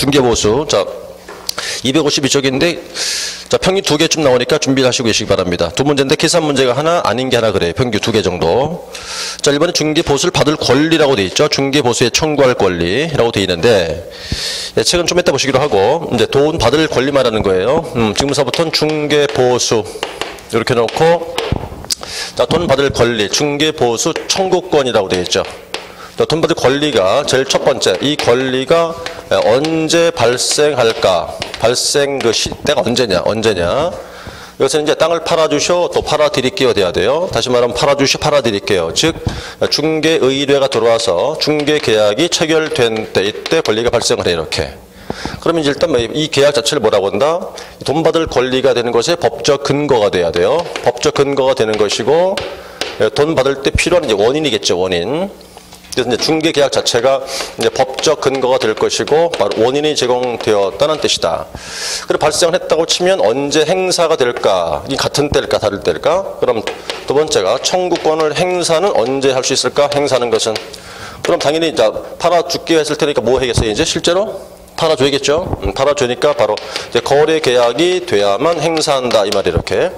중개보수. 자, 252쪽인데, 자, 평균 2개쯤 나오니까 준비를 하시고 계시기 바랍니다. 두 문제인데, 계산 문제가 하나, 아닌 게 하나 그래요. 평균 2개 정도. 자, 1번에 중개보수를 받을 권리라고 돼 있죠. 중개보수에 청구할 권리라고 돼 있는데, 예, 책은 좀 이따 보시기로 하고, 이제 돈 받을 권리 말하는 거예요. 지금부터는 중개보수. 이렇게 놓고, 자, 돈 받을 권리, 중개보수 청구권이라고 되어 있죠. 돈 받을 권리가 제일 첫 번째, 이 권리가 언제 발생할까? 발생 그 시대가 언제냐? 여기서 이제 땅을 팔아주셔, 또 팔아드릴게요 돼야 돼요. 다시 말하면 팔아주셔, 팔아드릴게요. 즉, 중개 의뢰가 들어와서 중개 계약이 체결된 때, 이때 권리가 발생을 해, 이렇게. 그러면 이제 일단 이 계약 자체를 뭐라고 한다? 돈 받을 권리가 되는 것의 법적 근거가 돼야 돼요. 법적 근거가 되는 것이고, 돈 받을 때 필요한 이제 원인이겠죠, 원인. 그래서 이제 중개 계약 자체가 이제 법적 근거가 될 것이고, 바로 원인이 제공되었다는 뜻이다. 그리고 발생을 했다고 치면 언제 행사가 될까? 이 같은 때일까, 다를 때일까? 그럼 두 번째가 청구권을 행사는 언제 할 수 있을까? 행사하는 것은. 그럼 당연히 이제 팔아줄게 했을 테니까 뭐 해야겠어요, 이제 실제로? 팔아줘야겠죠. 팔아주니까 바로 이제 거래 계약이 돼야만 행사한다 이 말이 이렇게.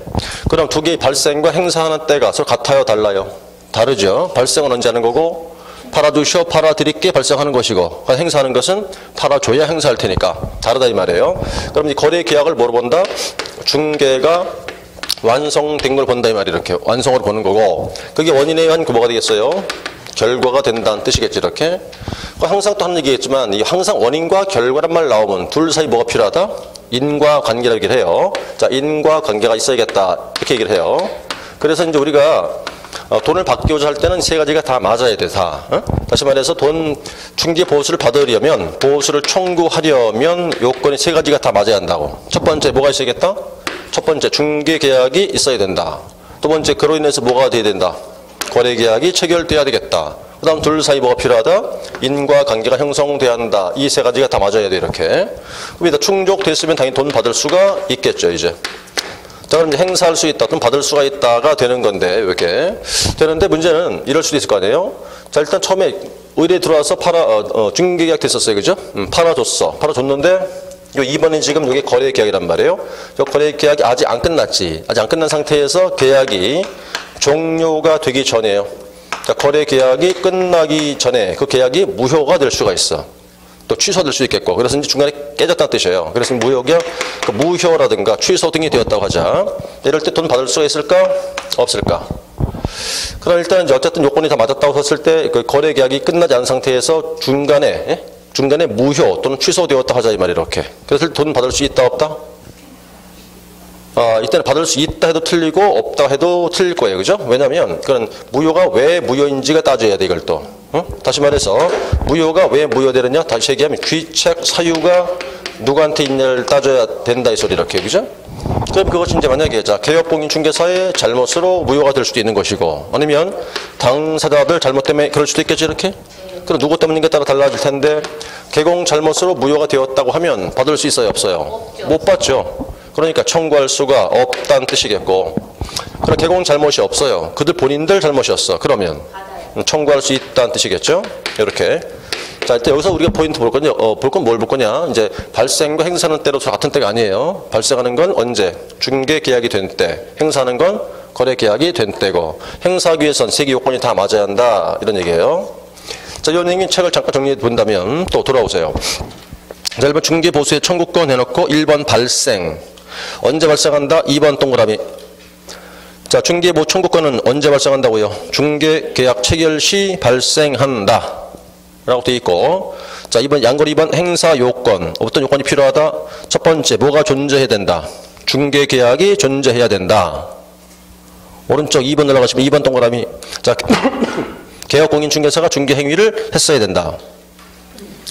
그럼 두 개의 발생과 행사하는 때가 서로 같아요, 달라요? 다르죠. 발생은 언제 하는 거고, 팔아주셔, 팔아드릴게 발생하는 것이고, 행사하는 것은 팔아줘야 행사할 테니까 다르다 이 말이에요. 그럼 이 거래 계약을 뭐로 본다? 중개가 완성된 걸 본다 이 말이 이렇게. 완성으로 보는 거고, 그게 원인에 의한 그 뭐가 되겠어요? 결과가 된다는 뜻이겠지, 이렇게. 항상 또 하는 얘기겠지만, 이 항상 원인과 결과란 말 나오면 둘 사이 뭐가 필요하다? 인과관계라고 얘기를 해요. 자, 인과관계가 있어야겠다. 이렇게 얘기를 해요. 그래서 이제 우리가 돈을 받고자 할 때는 세 가지가 다 맞아야 돼, 다. 다시 말해서 돈 중개 보수를 받으려면, 보수를 청구하려면 요건이 세 가지가 다 맞아야 한다고. 첫 번째 뭐가 있어야겠다? 첫 번째 중개 계약이 있어야 된다. 두 번째 그로 인해서 뭐가 돼야 된다? 거래 계약이 체결돼야 되겠다. 그 다음 둘 사이 뭐가 필요하다? 인과관계가 형성돼야 한다. 이 세 가지가 다 맞아야 돼, 이렇게. 그럼 충족됐으면 당연히 돈 받을 수가 있겠죠, 이제. 자, 그럼 이제 행사할 수 있다, 돈 받을 수가 있다가 되는 건데, 이렇게. 되는데 문제는 이럴 수도 있을 거 아니에요? 자, 일단 처음에 의뢰 들어와서 중개 계약 됐었어요, 그죠? 팔아줬어. 팔아줬는데, 요 2번이 지금 이게 거래 계약이란 말이에요. 요 거래 계약이 아직 안 끝났지. 아직 안 끝난 상태에서 계약이 종료가 되기 전에요. 자, 거래 계약이 끝나기 전에 그 계약이 무효가 될 수가 있어. 또 취소될 수 있겠고. 그래서 이제 중간에 깨졌다는 뜻이에요. 그래서 무효가 그 무효라든가 취소 등이 되었다고 하자. 이럴 때 돈 받을 수가 있을까? 없을까? 그럼 일단 이제 어쨌든 요건이 다 맞았다고 했을 때 그 거래 계약이 끝나지 않은 상태에서 중간에 무효 또는 취소되었다 하자 이 말이 이렇게. 그래서 돈 받을 수 있다 없다? 이때는 받을 수 있다 해도 틀리고 없다 해도 틀릴 거예요. 그죠? 왜냐면 그런 무효가 왜 무효인지가 따져야 돼, 이걸 또. 다시 말해서 무효가 왜 무효되느냐? 다시 얘기하면 귀책 사유가 누구한테 있냐를 따져야 된다 이 소리 이렇게. 그죠? 그럼 그것이 이제 만약에 자, 개업공인중개사의 잘못으로 무효가 될 수도 있는 것이고, 아니면 당사자들 잘못 때문에 그럴 수도 있겠지, 이렇게. 그럼 누구 때문인가에 따라 달라질 텐데, 개공 잘못으로 무효가 되었다고 하면 받을 수 있어요, 없어요? 없죠. 못 받죠. 그러니까 청구할 수가 없다는 뜻이겠고, 그럼 개공 잘못이 없어요. 그들 본인들 잘못이었어. 그러면 청구할 수 있다는 뜻이겠죠. 이렇게. 자, 일단 여기서 우리가 포인트 볼 건요. 볼 건 뭘 볼 거냐? 이제 발생과 행사하는 때로 같은 때가 아니에요. 발생하는 건 언제? 중개 계약이 된 때. 행사하는 건 거래 계약이 된 때고. 행사하기 위해선 세 개 요건이 다 맞아야 한다. 이런 얘기예요. 자, 연예인 책을 잠깐 정리해 본다면 또 돌아오세요. 자, 1번 중개 보수의 청구권 해놓고 1번 발생. 언제 발생한다? 2번 동그라미. 자, 중개 보수 청구권은 언제 발생한다고요? 중개 계약 체결 시 발생한다. 라고 되어 있고. 자, 2번 양거리 2번 행사 요건. 어떤 요건이 필요하다? 첫 번째, 뭐가 존재해야 된다? 중개 계약이 존재해야 된다. 오른쪽 2번 올라가시면 2번 동그라미. 자, 개업공인중개사가 중개 행위를 했어야 된다.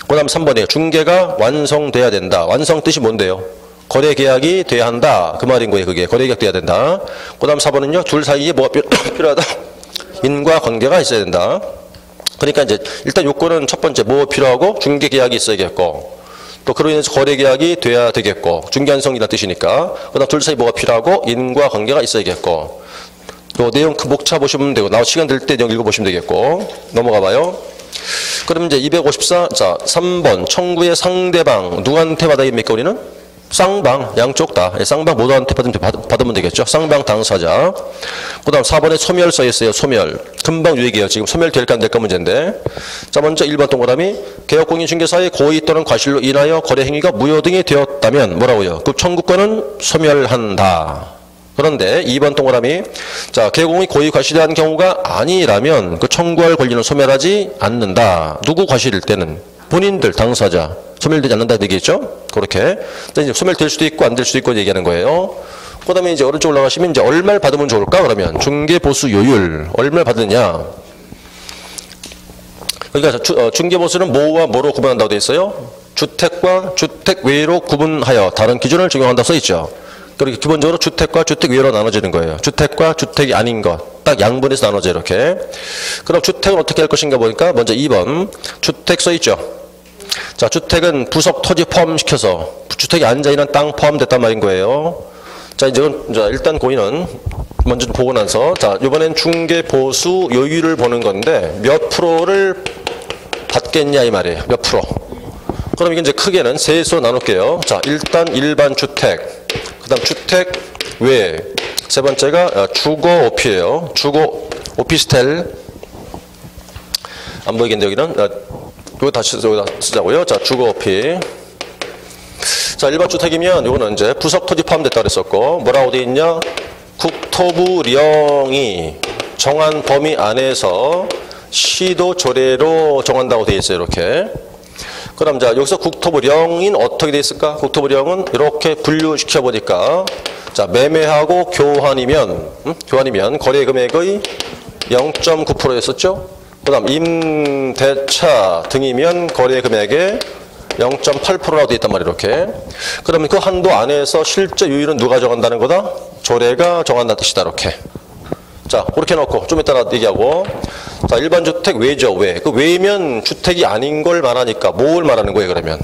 그 다음 3번이에요. 중개가 완성돼야 된다. 완성 뜻이 뭔데요? 거래 계약이 돼야 한다. 그 말인 거예요. 그게 거래 계약 돼야 된다. 그 다음 4번은요. 둘 사이에 뭐가 필요하다? 인과관계가 있어야 된다. 그러니까 이제 일단 요건은 첫 번째 뭐 필요하고 중개 계약이 있어야겠고, 또 그로 인해서 거래 계약이 돼야 되겠고, 중개 완성이라는 뜻이니까. 그 다음 둘 사이 뭐가 필요하고 인과관계가 있어야겠고. 또 내용 그 목차 보시면 되고, 나와 시간 될 때 내용 읽어보시면 되겠고. 넘어가 봐요. 그럼 이제 254, 자, 3번. 청구의 상대방. 누구한테 받아야 됩니까, 우리는? 쌍방. 양쪽 다. 쌍방 모두한테 받으면 되겠죠. 쌍방 당사자. 그 다음 4번에 소멸 써있어요. 소멸. 금방 유익이에요. 지금 소멸 될까 안 될까 문제인데. 자, 먼저 1번 동그라미. 개업공인중개사의 고의 또는 과실로 인하여 거래 행위가 무효 등이 되었다면 뭐라고요? 그 청구권은 소멸한다. 그런데 2번 동그라미. 자, 개공이 고의 과실한 경우가 아니라면 그 청구할 권리는 소멸하지 않는다. 누구 과실일 때는? 본인들, 당사자. 소멸되지 않는다 얘기겠죠? 그렇게. 이제 소멸될 수도 있고 안 될 수도 있고 얘기하는 거예요. 그 다음에 이제 오른쪽 올라가시면 이제 얼마를 받으면 좋을까? 그러면 중개보수요율. 얼마를 받느냐? 그러니까 중개보수는 뭐와 뭐로 구분한다고 되어 있어요? 주택과 주택 외로 구분하여 다른 기준을 적용한다고 써 있죠. 그리고 기본적으로 주택과 주택 외로 나눠지는 거예요. 주택과 주택이 아닌 것. 딱 양분해서 나눠져 이렇게. 그럼 주택은 어떻게 할 것인가 보니까 먼저 2번. 주택 써 있죠. 자, 주택은 부속 토지 포함시켜서 주택이 앉아있는 땅 포함됐단 말인 거예요. 자, 이제 일단 고의는 먼저 보고 나서 자, 이번엔 중개보수 요율을 보는 건데 몇 프로를 받겠냐 이 말이에요. 몇 프로. 그럼 이게 이제 크게는 세수로 나눌게요. 자, 일단 일반 주택. 그 다음 주택 외. 세 번째가 주거 오피예요. 주거 오피스텔. 안 보이겠는데 여기는. 이거 다시 여기다 쓰자고요. 자, 주거 오피. 자, 일반 주택이면 이거는 이제 부속 토지 포함됐다 그랬었고 뭐라고 돼 있냐? 국토부령이 정한 범위 안에서 시도 조례로 정한다고 돼 있어요. 이렇게. 그럼 자, 여기서 국토부령인 어떻게 돼 있을까? 국토부령은 이렇게 분류시켜 보니까 자, 매매하고 교환이면 거래 금액의 0.9%였었죠. 그 다음 임대차 등이면 거래 금액의 0.8%라고 되어 있단 말이에요. 이렇게. 그러면 그 한도 안에서 실제 유율은 누가 정한다는 거다? 조례가 정한다는 뜻이다. 이렇게. 자, 그렇게 놓고 좀 이따가 얘기하고. 자, 일반 주택 외죠. 외. 그 외면 주택이 아닌 걸 말하니까 뭘 말하는 거예요, 그러면?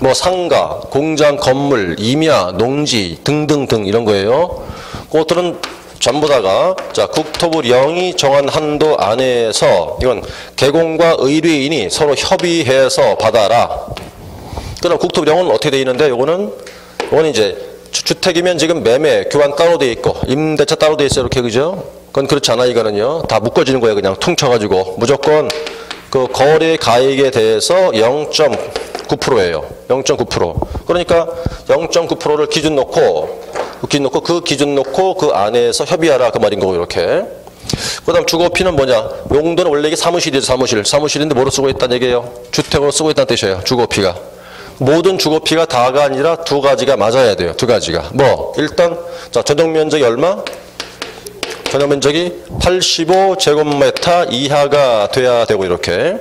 뭐 상가, 공장, 건물, 임야, 농지 등등등 이런 거예요. 그것들은 전부 다가 자, 국토부령이 정한 한도 안에서 이건 개공과 의뢰인이 서로 협의해서 받아라. 그럼 국토부령은 어떻게 돼 있는데 이거는 이제 주택이면 지금 매매, 교환 따로 돼 있고 임대차 따로 돼 있어요. 이렇게 그죠? 그건 그렇지 않아. 이거는요. 다 묶어지는 거예요. 그냥 퉁쳐가지고 무조건 그 거래 가액에 대해서 0.9%예요. 0.9%. 그러니까 0.9%를 기준 놓고 그 기준 놓고 그 안에서 협의하라 그 말인 거고 이렇게. 그다음 주거피는 뭐냐? 용도는 원래 이게 사무실이죠. 사무실인데 뭐로 쓰고 있다는 얘기예요? 주택으로 쓰고 있다는 뜻이에요. 주거피가. 모든 주거피가 다가 아니라 두 가지가 맞아야 돼요. 두 가지가. 뭐 일단 자, 전용 면적이 얼마? 전용 면적이 85제곱미터 이하가 돼야 되고 이렇게.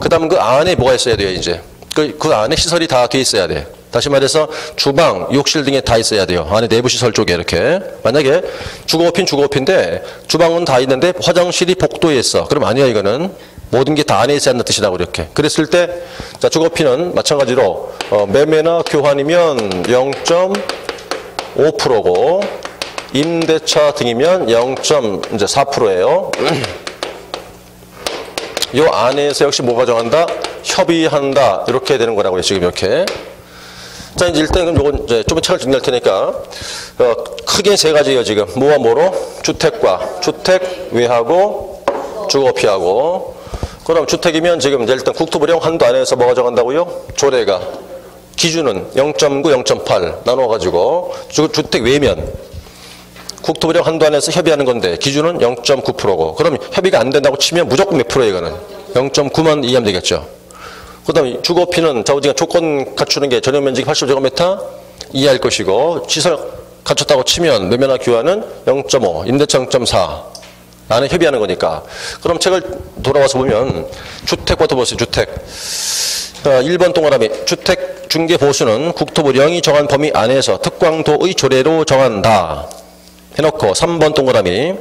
그다음 그 안에 뭐가 있어야 돼요, 이제. 그 안에 시설이 다 돼 있어야 돼. 다시 말해서 주방, 욕실 등에 다 있어야 돼요. 안에 내부 시설 쪽에 이렇게. 만약에 주거피인데 주방은 다 있는데 화장실이 복도에 있어. 그럼 아니야 이거는. 모든 게 다 안에 있어야 한다는 뜻이라고 이렇게. 그랬을 때 자, 주거피는 마찬가지로 매매나 교환이면 0.5%고 임대차 등이면 0.4%예요. 이 안에서 역시 뭐가 정한다? 협의한다. 이렇게 되는 거라고요. 지금 이렇게. 자, 이제 일단 그럼 요건 이제 좀 책을 정리할 테니까 크게 세 가지예요. 지금 뭐와 뭐로? 주택과 주택 외하고 주거피하고. 그럼 주택이면 지금 이제 일단 국토부령 한도 안에서 뭐가 정한다고요? 조례가. 기준은 0.9, 0.8 나눠가지고 주택 외면 국토부령 한도 안에서 협의하는 건데 기준은 0.9%고. 그럼 협의가 안 된다고 치면 무조건 몇 프로예요? 이거는 0.9만 이해하면 되겠죠. 그 다음에 주거피는 자우지가 조건 갖추는 게 전용 면적이 80제곱미터 이하일 것이고 시설 갖췄다고 치면 매매나 교환은 0.5, 임대차 0.4 안에 협의하는 거니까. 그럼 책을 돌아와서 보면 주택부터 보세요. 주택. 1번 동그라미. 주택 중개 보수는 국토부령이 정한 범위 안에서 특광도의 조례로 정한다. 해놓고 3번 동그라미.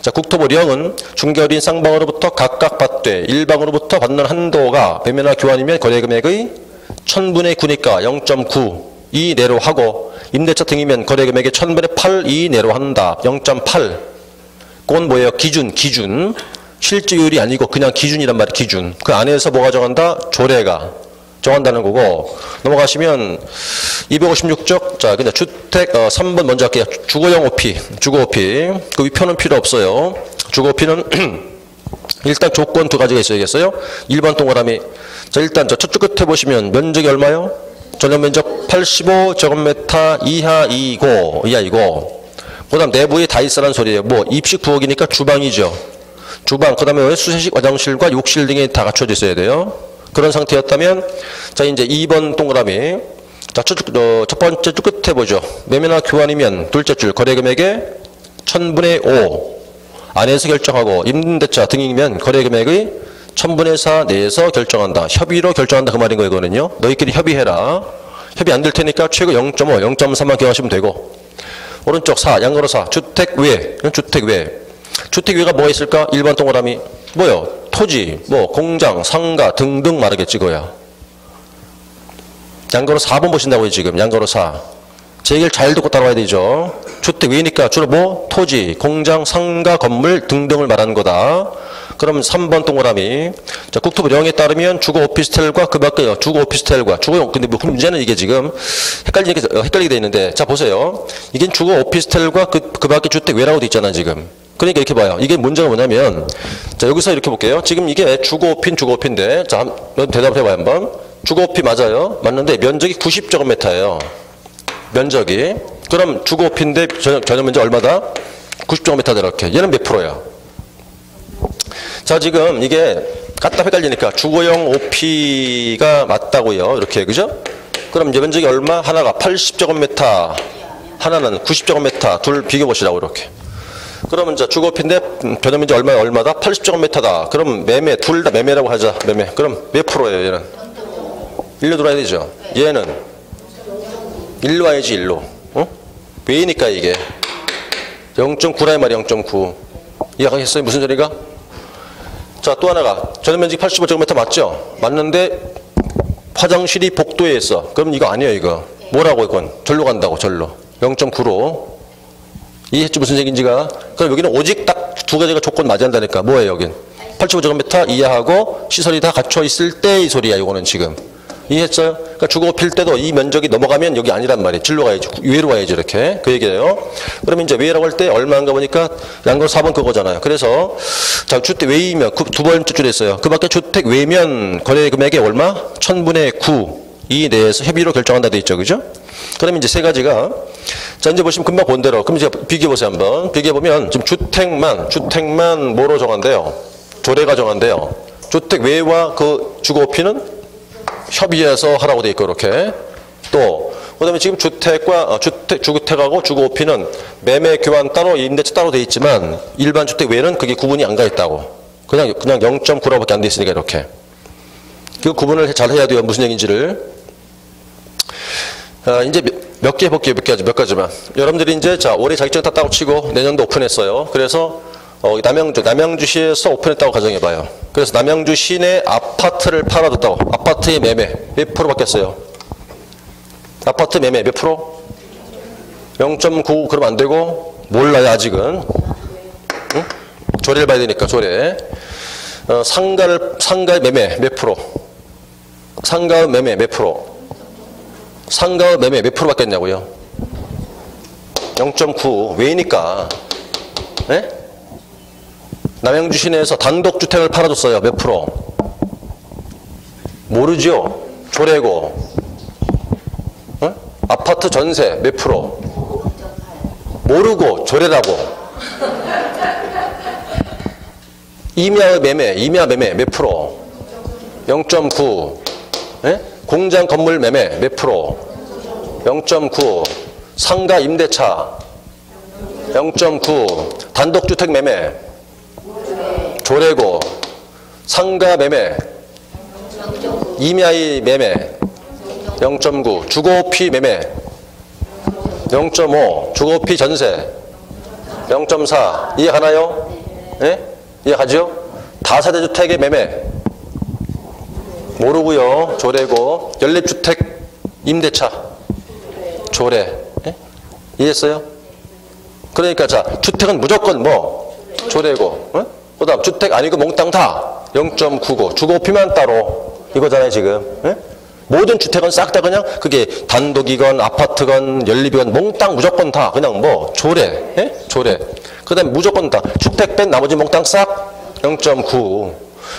자, 국토부령은 중개어린 쌍방으로부터 각각 받되 일방으로부터 받는 한도가 매매나 교환이면 거래금액의 1000분의 9니까 0.9 이내로 하고 임대차 등이면 거래금액의 1000분의 8 이내로 한다. 0.8. 그건 뭐예요? 기준. 실제율이 아니고 그냥 기준이란 말이에요. 기준. 그 안에서 뭐가 정한다? 조례가 정한다는 거고. 넘어가시면 256쪽. 자, 그냥 주택 3번 먼저 할게요. 주거용 오피. 주거 오피. 그 위표는 필요 없어요. 주거 오피는 일단 조건 두 가지가 있어야겠어요. 1번 동그라미. 자, 일단 저쪽 끝에 보시면 면적이 얼마요? 전용 면적 85제곱미터 이하이고. 그다음 내부에 다 있으라는 소리예요. 뭐 입식 부엌이니까 주방이죠. 주방. 그다음에 수세식 화장실과 욕실 등이 다 갖춰져 있어야 돼요. 그런 상태였다면 자, 이제 2번 동그라미. 자, 첫 번째 줄 끝에 보죠. 매매나 교환이면 둘째 줄 거래 금액의 1000분의 5 안에서 결정하고 임대차 등이면 거래 금액의 1000분의 4 내에서 결정한다. 협의로 결정한다 그 말인 거 이거는요. 너희끼리 협의해라. 협의 안 될 테니까 최고 0.5, 0.3만 기억하시면 되고. 오른쪽 4, 양가로 4. 주택 외. 주택 외. 주택 외가 뭐가 있을까? 1번 동그라미. 뭐요? 토지, 뭐 공장, 상가 등등 말하겠지 그거야. 양가로 4번 보신다고요 지금. 양가로 4. 제 얘기를 잘 듣고 따라와야 되죠. 주택 외니까 주로 뭐? 토지, 공장, 상가, 건물 등등을 말하는 거다. 그럼 3번 동그라미. 자, 국토부령에 따르면 주거 오피스텔과 그 밖에 주거 오피스텔과 주거용. 근데 뭐 문제는 이게 지금 헷갈리게 돼 있는데. 자, 보세요. 이게 주거 오피스텔과 그 밖에 주택 외라고 돼 있잖아, 지금. 그러니까 이렇게 봐요. 이게 문제가 뭐냐면, 자, 여기서 이렇게 볼게요. 지금 이게 주거 오피인데, 자, 대답해봐요, 한번. 주거 오피 맞아요. 맞는데 면적이 90제곱미터예요. 면적이. 그럼 주거 오피인데 전용 면적 얼마다? 90제곱미터 이렇게. 얘는 몇 프로야? 자, 지금 이게 갖다 헷갈리니까 주거용 오피가 맞다고요. 이렇게, 그죠? 그럼 이제 면적이 얼마? 하나가 80제곱미터, 하나는 90제곱미터, 둘 비교보시라고, 이렇게. 그러면 이제 주거 오피인데 전용 면적 얼마다? 80제곱미터다. 그럼 매매, 둘 다 매매라고 하자, 매매. 그럼 몇 프로예요, 얘는? 1로 들어야 되죠? 얘는? 1로 와야지, 1로. 어? 왜니까 이게? 0.9라 이 말이야, 0.9. 이해하겠어요? 무슨 소리가? 자, 또 하나가 전용 면적 85제곱미터 맞죠? 맞는데 화장실이 복도에 있어. 그럼 이거 아니에요, 이거. 뭐라고 이건? 절로 간다고, 절로. 0.9로. 이해했죠? 무슨 얘기인지가? 그럼 여기는 오직 딱 두 가지가 조건 맞이한다니까. 뭐예요, 여긴? 85제곱미터 이하하고 시설이 다 갖춰 있을 때 이 소리야, 이거는 지금. 이해했어요? 그러니까 주거 필 때도 이 면적이 넘어가면 여기 아니란 말이에요. 질로 가야지. 외로 가야지, 이렇게. 그 얘기예요. 그러면 이제 외라고 할 때 얼마인가 보니까 양거 4번 그거잖아요. 그래서 자, 주택 외이면 두 번째 줄에 있어요. 그 밖에 주택 외면 거래 금액이 얼마? 1000분의 9 이 내에서 협의로 결정한다 돼 있죠. 그죠? 그러면 이제 세 가지가 자, 이제 보시면 금방 본 대로. 그럼 이제 비교해 보세요, 한번. 비교해 보면 지금 주택만 뭐로 정한대요? 조례가 정한대요. 주택 외와 그 주거 오피는 협의해서 하라고 돼 있고, 이렇게. 또, 그 다음에 지금 주택하고 주거 오피는 매매 교환 따로, 임대차 따로 돼 있지만, 일반 주택 외에는 그게 구분이 안 가 있다고. 그냥 0.9라고밖에 안 돼 있으니까, 이렇게. 그 구분을 잘 해야 돼요. 무슨 얘기인지를. 이제 몇 개 해볼게요. 몇 가지만. 여러분들이 이제, 자, 올해 자격증 땄다고 치고, 내년도 오픈했어요. 그래서, 남양주시에서 오픈했다고 가정해봐요. 그래서 남양주 시내 아파트를 팔아뒀다고. 아파트의 매매 몇 프로 바뀌었어요? 아파트 매매 몇 프로? 0.9 그러면 안 되고 몰라요 아직은. 응? 조례를 봐야 되니까 조례. 상가의 매매 몇 프로? 상가의 매매 몇 프로? 상가의 매매 몇 프로 바뀌었냐고요? 0.9 왜니까? 네? 남양주 시내에서 단독주택을 팔아줬어요. 몇 프로? 모르죠? 조례고. 어? 아파트 전세 몇 프로? 모르고 조례라고. 임야 매매 몇 프로? 0.9. 예? 공장 건물 매매 몇 프로? 0.9. 상가 임대차 0.9. 단독주택 매매 조례고. 상가 매매 임야의 매매 0.9. 주거오피 매매 0.5. 주거오피 전세 0.4. 이해가나요? 예? 이해가죠? 다세대주택의 매매 모르고요. 조례고. 연립주택 임대차 조례. 예? 이해했어요? 그러니까 자, 주택은 무조건 뭐? 조례고. 어? 그 다음 주택 아니고 몽땅 다 0.99. 주거피만 따로. 이거잖아요, 지금. 예? 모든 주택은 싹 다 그냥 그게 단독이건 아파트건 연립이건 몽땅 무조건 다 그냥 뭐 조례. 예? 조례. 그 다음에 무조건 다 주택 뺀 나머지 몽땅 싹 0.9.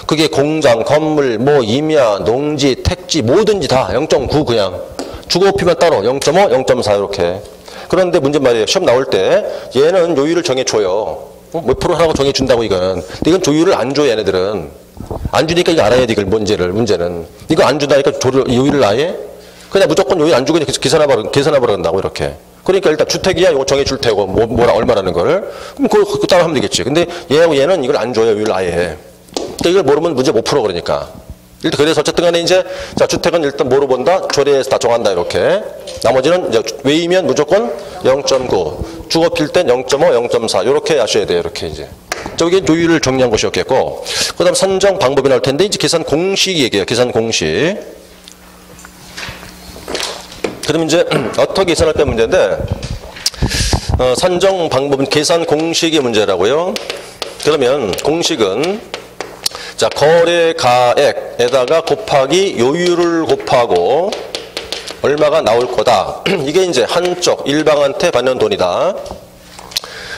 그게 공장, 건물, 뭐 임야, 농지, 택지 뭐든지 다 0.9 그냥. 주거피만 따로 0.5, 0.4 이렇게. 그런데 문제 말이에요. 시험 나올 때 얘는 요율을 정해줘요. 몇 프로 하라고 정해준다고 이거는. 근데 이건 조율을 안 줘요, 얘네들은. 안 주니까 이거 알아야 돼, 이걸 문제는. 이거 안 준다니까 요율을 아예? 그냥 무조건 요율 안 주고 계산해버려 간다고 이렇게. 그러니까 일단 주택이야, 이거 정해줄 테고, 뭐라, 얼마라는 걸. 그럼 그거 따라 하면 되겠지. 근데 얘하고 얘는 이걸 안 줘요, 요율을 아예. 그러니까 이걸 모르면 문제 못 풀어, 그러니까. 일단 그래서 어쨌든 간에 이제, 자, 주택은 일단 뭐로 본다? 조례에서 다 정한다, 이렇게. 나머지는 이제 외이면 무조건 0.9. 주거필 땐 0.5, 0.4. 이렇게 하셔야 돼요, 이렇게 이제. 저게 요율을 정리한 것이었겠고. 그 다음 선정 방법이 나올 텐데, 이제 계산 공식 얘기해요, 계산 공식. 그럼 이제 어떻게 계산할 때 문제인데, 선정 방법은 계산 공식의 문제라고요. 그러면 공식은 자, 거래가액에다가 곱하기 요율을 곱하고 얼마가 나올 거다. 이게 이제 한쪽 일방한테 받는 돈이다.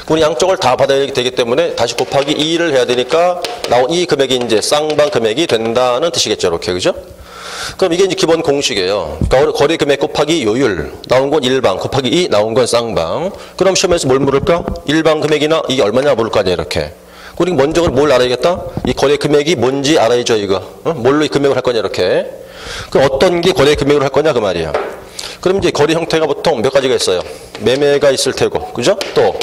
우리 양쪽을 다 받아야 되기 때문에 다시 곱하기 2를 해야 되니까 나온 이 금액이 이제 쌍방 금액이 된다는 뜻이겠죠. 이렇게. 그죠? 그럼 이게 이제 기본 공식이에요. 거래 금액 곱하기 요율. 나온 건 일방 곱하기 2 나온 건 쌍방. 그럼 시험에서 뭘 물을까? 일방 금액이나 이게 얼마냐 물을 거 아니야, 이렇게. 우리 먼저 뭘 알아야겠다? 이 거래 금액이 뭔지 알아야죠, 이거. 뭘로 이 금액을 할 거냐, 이렇게. 그럼 어떤 게 거래 금액으로 할 거냐, 그 말이야. 그럼 이제 거래 형태가 보통 몇 가지가 있어요. 매매가 있을 테고, 그죠? 또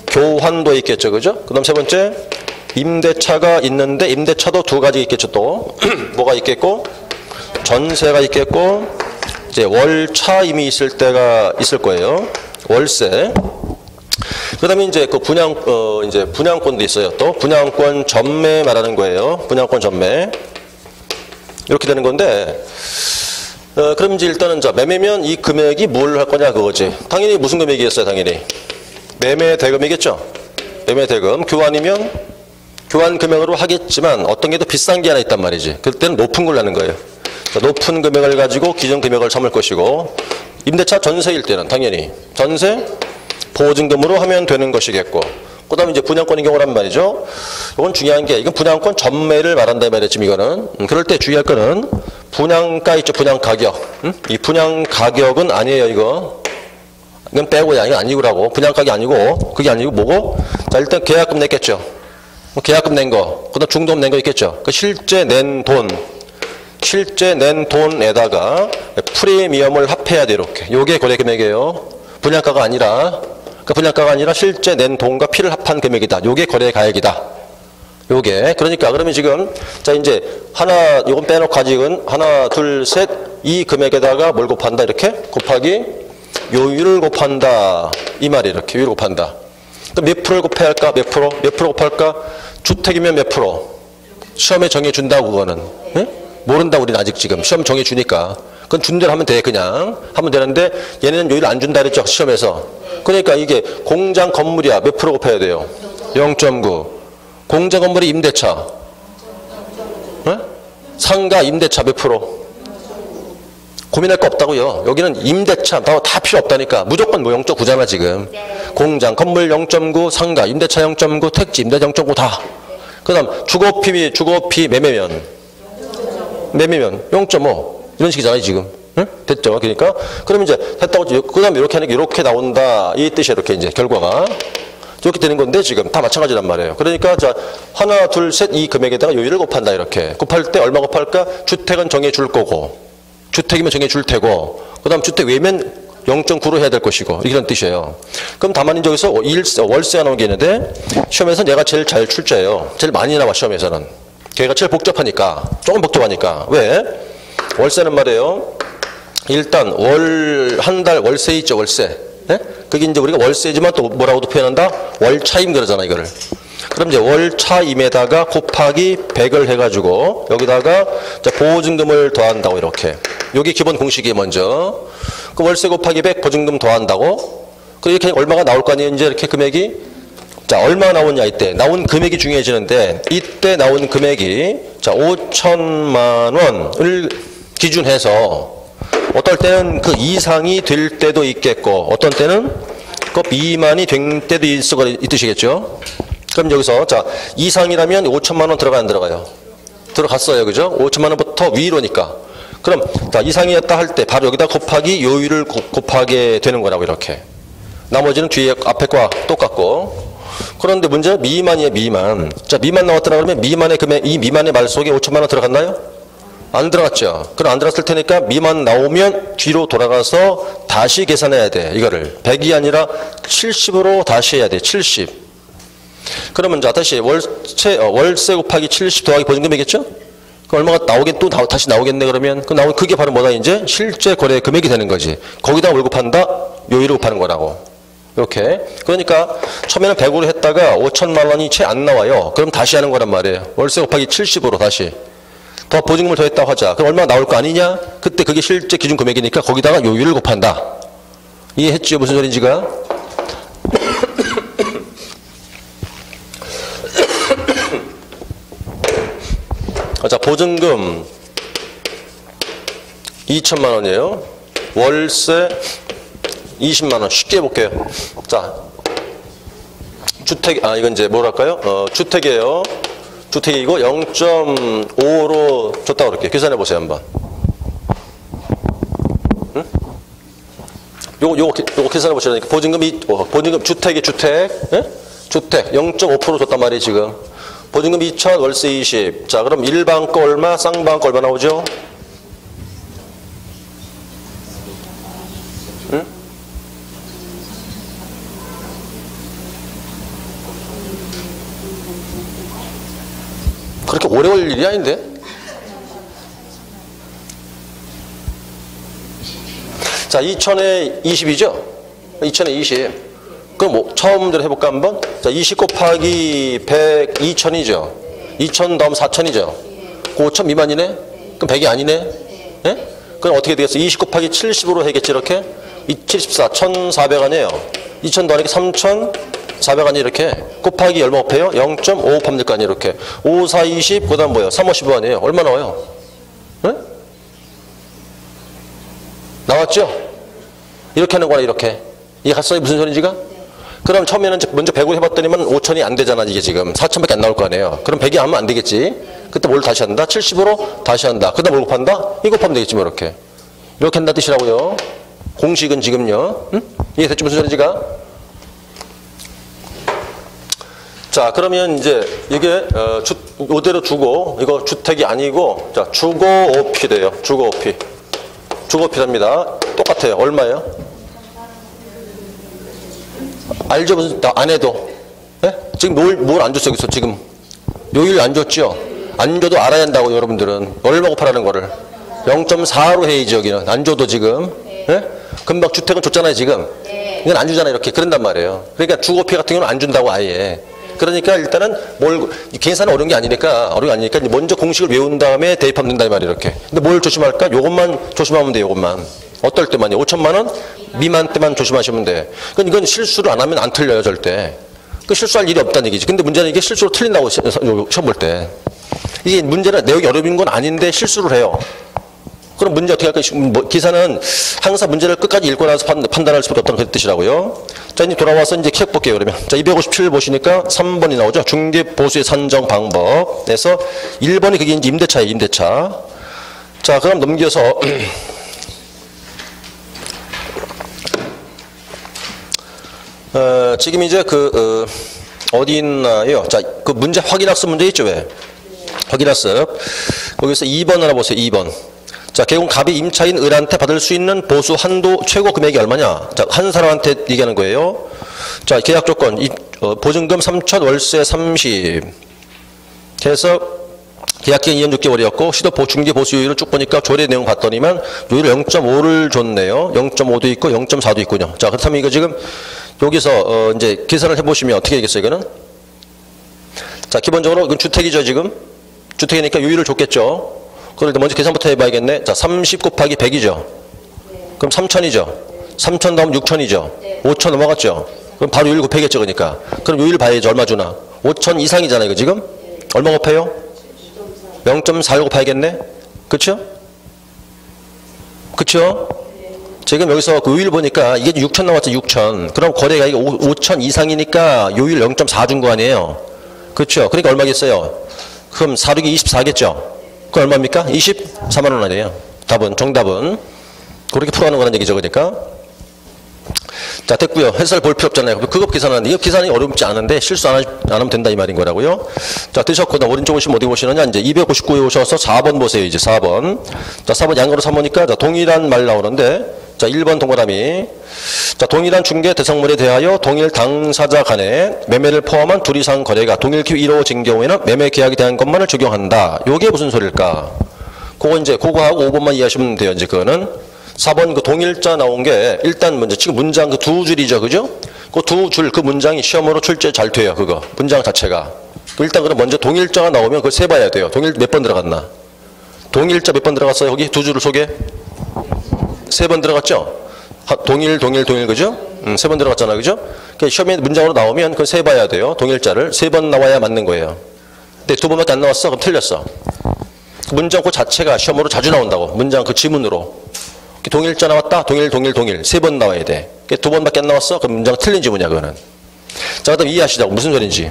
교환도 있겠죠, 그죠? 그 다음 세 번째, 임대차가 있는데 임대차도 두 가지 있겠죠, 또. 뭐가 있겠고, 전세가 있겠고, 이제 월차임이 있을 때가 있을 거예요. 월세. 그 다음에 이제 그 이제 분양권도 있어요. 또 분양권 전매 말하는 거예요. 분양권 전매. 이렇게 되는 건데, 그럼 이제 일단은 자, 매매면 이 금액이 뭘 할 거냐 그거지. 당연히 무슨 금액이겠어요, 당연히. 매매 대금이겠죠. 매매 대금. 교환이면 교환 금액으로 하겠지만 어떤 게 더 비싼 게 하나 있단 말이지. 그때는 높은 걸로 하는 거예요. 자, 높은 금액을 가지고 기존 금액을 삼을 것이고, 임대차 전세일 때는 당연히 전세 보증금으로 하면 되는 것이겠고, 그 다음에 이제 분양권의 경우란 말이죠. 이건 중요한 게, 이건 분양권 전매를 말한다 말이야, 지금 이거는. 그럴 때 주의할 거는 분양가 있죠, 분양 가격. 이 분양 가격은 아니에요, 이거. 이건 빼고야, 이건 아니고라고. 분양가격이 아니고, 그게 아니고 뭐고? 자, 일단 계약금 냈겠죠. 계약금 낸 거, 그 다음 중도금 낸 거 있겠죠. 그 실제 낸 돈에다가 프리미엄을 합해야 돼, 이렇게. 요게 거래 금액이에요. 분양가가 아니라, 분양가가 아니라 실제 낸 돈과 피를 합한 금액이다. 요게 거래 가액이다. 요게. 그러니까, 그러면 지금, 자, 이제, 요건 빼놓고 아직은 하나, 둘, 셋, 이 금액에다가 뭘 곱한다? 이렇게? 곱하기 요율을 곱한다. 이 말이 이렇게. 요율을 곱한다. 그럼 몇 프로를 곱해야 할까? 몇 프로? 몇 프로 곱할까? 주택이면 몇 프로? 시험에 정해준다고, 그거는. 응? 모른다, 우리는 아직 지금. 시험 정해주니까. 그건 준 대로 하면 돼, 그냥. 하면 되는데, 얘네는 요율 안 준다 그랬죠, 시험에서. 그러니까 이게 공장 건물이야. 몇 프로 곱해야 돼요? 0.9. 공장 건물이 임대차. 응? 상가 임대차 몇 프로? 고민할 거 없다고요. 여기는 임대차 다 필요 없다니까. 무조건 뭐 0.9잖아, 지금. 공장 건물 0.9, 상가 임대차 0.9, 택지 임대차 0.9 다. 그 다음 주거피 매매면 0.5. 이런 식이잖아요, 지금. 응? 됐죠? 그러니까. 그럼 이제 됐다고, 그 다음에 이렇게 하니까 이렇게 나온다. 이 뜻이에요, 이렇게 이제 결과가. 이렇게 되는 건데 지금 다 마찬가지란 말이에요. 그러니까 자, 하나, 둘, 셋 이 금액에다가 요율을 곱한다, 이렇게. 곱할 때 얼마 곱할까? 주택은 정해줄 거고, 주택이면 정해줄 테고, 그 다음 주택 외면 0.9로 해야 될 것이고, 이런 뜻이에요. 그럼 다만 이제 여기서 월세가 나온 게 있는데, 시험에서는 얘가 제일 잘 출제해요. 제일 많이 나와, 시험에서는. 걔가 제일 복잡하니까. 조금 복잡하니까. 왜? 월세는 말이에요. 일단 한 달 월세 있죠, 월세. 예? 그게 이제 우리가 월세지만 또 뭐라고도 표현한다? 월차임 그러잖아, 이거를. 그럼 이제 월차임에다가 곱하기 100을 해가지고 여기다가 보증금을 더한다고, 이렇게. 여기 기본 공식이 먼저. 그 월세 곱하기 100 보증금 더한다고. 그 이렇게 얼마가 나올 거 아니에요, 이제 이렇게 금액이? 자, 얼마 나오냐 이때. 나온 금액이 중요해지는데 이때 나온 금액이 자, 5천만 원을 기준해서 어떨 때는 그 이상이 될 때도 있겠고 어떤 때는 그 미만이 된 때도 있으시겠죠. 그럼 여기서 자, 이상이라면 5천만 원 들어가요, 안 들어가요? 들어갔어요. 그죠? 5천만 원부터 위로니까. 그럼 자, 이상이었다 할 때 바로 여기다 곱하기 요율을 곱하게 되는 거라고 이렇게. 나머지는 뒤에 앞에 과 똑같고. 그런데 문제는 미만이에요, 미만. 자, 미만 나왔더라 그러면 미만의 금액, 이 미만의 말 속에 5천만 원 들어갔나요? 안 들어갔죠. 그럼 안 들어갔을 테니까 미만 나오면 뒤로 돌아가서 다시 계산해야 돼. 이거를 100이 아니라 70으로 다시 해야 돼. 70. 그러면 자, 다시 월세 곱하기 70 더하기 보증금이겠죠? 그 얼마가 다시 나오겠네. 그러면 그 나온 그게 바로 뭐다? 이제 실제 거래 금액이 되는 거지. 거기다 뭘 곱한다? 요율을 곱하는 거라고. 이렇게. 그러니까 처음에는 100으로 했다가 5천만 원이 채 안 나와요. 그럼 다시 하는 거란 말이에요. 월세 곱하기 70으로 다시. 더 보증금을 더했다고 하자. 그럼 얼마 나올 거 아니냐? 그때 그게 실제 기준 금액이니까 거기다가 요율을 곱한다. 이해했죠? 무슨 소린지가? 자, 보증금 2천만 원이에요. 월세 20만 원. 쉽게 해볼게요. 자, 주택, 이건 이제 뭐랄까요? 주택이에요. 주택이고 0.5로 줬다고 그럴게요. 계산해 보세요, 한번. 응? 요거 계산해 보시라니까. 보증금 주택이 주택. 예? 주택 0.5% 줬단 말이에요, 지금. 보증금 2천, 월세 20. 자, 그럼 일반 거 얼마, 쌍방 거 얼마 나오죠? 응? 그렇게 오래 걸릴 일이 아닌데? 자, 2000에 20이죠? 2000에 20. 그럼 뭐 처음 문제로 해볼까 한번? 자, 20 곱하기 100, 2000이죠? 2000 다음 4000이죠? 그 5000 미만이네? 그럼 100이 아니네? 예? 그럼 어떻게 되겠어? 20 곱하기 70으로 해야겠지, 이렇게? 74, 1400 아니에요? 2000 더하니까 3400 아니 이렇게? 곱하기 얼마 곱해요? 0.5 곱하면 될 거 아니에요, 이렇게? 5, 4, 20, 그 다음 뭐예요? 3, 5, 15 아니에요? 얼마 나와요? 예? 나왔죠? 이렇게 하는 거나 이렇게. 이해갔어요? 무슨 소리인지가? 그럼 처음에는 먼저 100으로 해봤더니만 5000이 안 되잖아, 이게 지금. 4000밖에 안 나올 거 아니에요. 그럼 100이 하면 안 되겠지. 그때 뭘 다시 한다? 70으로 다시 한다. 그 다음 뭘 곱한다? 이거 곱하면 되겠지, 뭐, 이렇게. 이렇게 한다 뜻이라고요. 공식은 지금요. 응? 이해됐죠? 무슨 소리인지가? 자, 그러면 이제 이게, 이대로 주고, 이거 주택이 아니고, 자, 주거오피 돼요. 주거오피. 주거오피랍니다. 똑같아요. 얼마예요? 알죠? 무슨, 안 해도. 예? 지금 뭘 안 줬어, 여기서 지금. 요일 안 줬죠? 안 줘도 알아야 한다고, 여러분들은. 얼마 곱하라는 거를. 0.4로 해야지, 여기는. 안 줘도 지금. 예? 금방 주택은 줬잖아요, 지금. 이건 안 주잖아요, 이렇게. 그런단 말이에요. 그러니까 주거피 같은 경우는 안 준다고, 아예. 그러니까 일단은 계산은 어려운 게 아니니까, 먼저 공식을 외운 다음에 대입하면 된다, 이 말이에요, 이렇게. 근데 뭘 조심할까? 요것만 조심하면 돼요, 요것만. 어떨 때만요? 5천만 원 미만 때만 조심하시면 돼. 이건 실수를 안 하면 안 틀려요, 절대. 그 실수할 일이 없다는 얘기지. 근데 문제는 이게 실수로 틀린다고, 시험 볼 때. 이게 문제는 내용이 어려운 건 아닌데 실수를 해요. 그럼 문제 어떻게 할까? 기사는 항상 문제를 끝까지 읽고 나서 판단할 수밖에 없다는 그 뜻이라고요. 자, 이제 돌아와서 이제 키 볼게요, 그러면. 자, 257 보시니까 3번이 나오죠. 중개보수의 산정 방법에서 1번이 그게 이제 임대차예요, 임대차. 자, 그럼 넘겨서. 지금 이제 어디 있나요? 자, 그 문제 확인학습 문제 있죠, 왜? 확인학습. 거기서 2번 하나 보세요, 2번. 자, 개공 갑이 임차인 을한테 받을 수 있는 보수 한도 최고 금액이 얼마냐? 자, 한 사람한테 얘기하는 거예요. 자, 계약 조건. 보증금 3천, 월세 30. 해서 계약기간 2년 6개월이었고, 시도 중개 보수 요율을 쭉 보니까 조례 내용 봤더니만 요율 0.5를 줬네요. 0.5도 있고 0.4도 있군요. 자, 그렇다면 이거 지금 여기서 이제 계산을 해보시면 어떻게 되겠어요, 이거는? 자, 기본적으로 이건 주택이죠, 지금. 주택이니까 요율을 줬겠죠. 그럴 때 먼저 계산부터 해봐야겠네. 자, 30 곱하기 100이죠. 그럼 3천이죠. 3천 다음 6천이죠. 5천 넘어갔죠. 그럼 바로 요일 곱해야겠죠, 그러니까. 그럼 요일 봐야죠. 얼마 주나? 5천 이상이잖아요, 이거 지금? 얼마 곱해요? 0.4를 곱해야겠네? 그쵸? 그쵸? 지금 여기서 그 요일 보니까 이게 6천 나왔죠, 6천. 그럼 거래가 이게 5천 이상이니까 요일 0.4 준 거 아니에요? 그쵸? 그러니까 얼마겠어요? 그럼 4룩이 24겠죠? 그럼 얼마입니까? 24만 원 아니에요? 답은, 정답은. 그렇게 풀어가는 거라는 얘기죠, 그러니까. 자, 됐고요. 해설 볼 필요 없잖아요. 그거 계산하는데, 이거 계산이 어렵지 않은데 실수 안 하면 된다 이 말인 거라고요. 자, 되셨거든. 오른쪽 오시면 어디 보시느냐? 이제 259에 오셔서 4번 보세요. 이제 4번. 자, 4번 양으로 3보니까 자, 동일한 말 나오는데, 자, 1번 동그라미. 자, 동일한 중개 대상물에 대하여 동일 당사자 간에 매매를 포함한 둘 이상 거래가 동일기 이루어진 경우에는 매매 계약에 대한 것만을 적용한다. 요게 무슨 소리일까? 그거 하고 5번만 이해하시면 돼요. 이제 그거는. 4번 그 동일자 나온 게 일단 먼저 지금 문장 그 두 줄이죠. 그죠? 그 두 줄 그 문장이 시험으로 출제 잘 돼요. 그거. 문장 자체가. 일단 그럼 먼저 동일자가 나오면 그걸 세봐야 돼요. 동일 몇 번 들어갔나? 동일자 몇 번 들어갔어요? 거기 두 줄을 소개? 3번 들어갔죠? 동일 그죠? 3번 들어갔잖아요. 그죠? 그러니까 시험에 문장으로 나오면 그걸 세봐야 돼요. 동일자를. 3번 나와야 맞는 거예요. 근데 2번밖에 안 나왔어? 그럼 틀렸어. 그 문장 그 자체가 시험으로 자주 나온다고. 문장 그 지문으로. 동일자 나왔다? 동일. 3번 나와야 돼. 2번밖에 안 나왔어? 그럼 문장 틀린 지문이야, 그거는. 자, 그 다음 이해하시자고. 무슨 소리인지.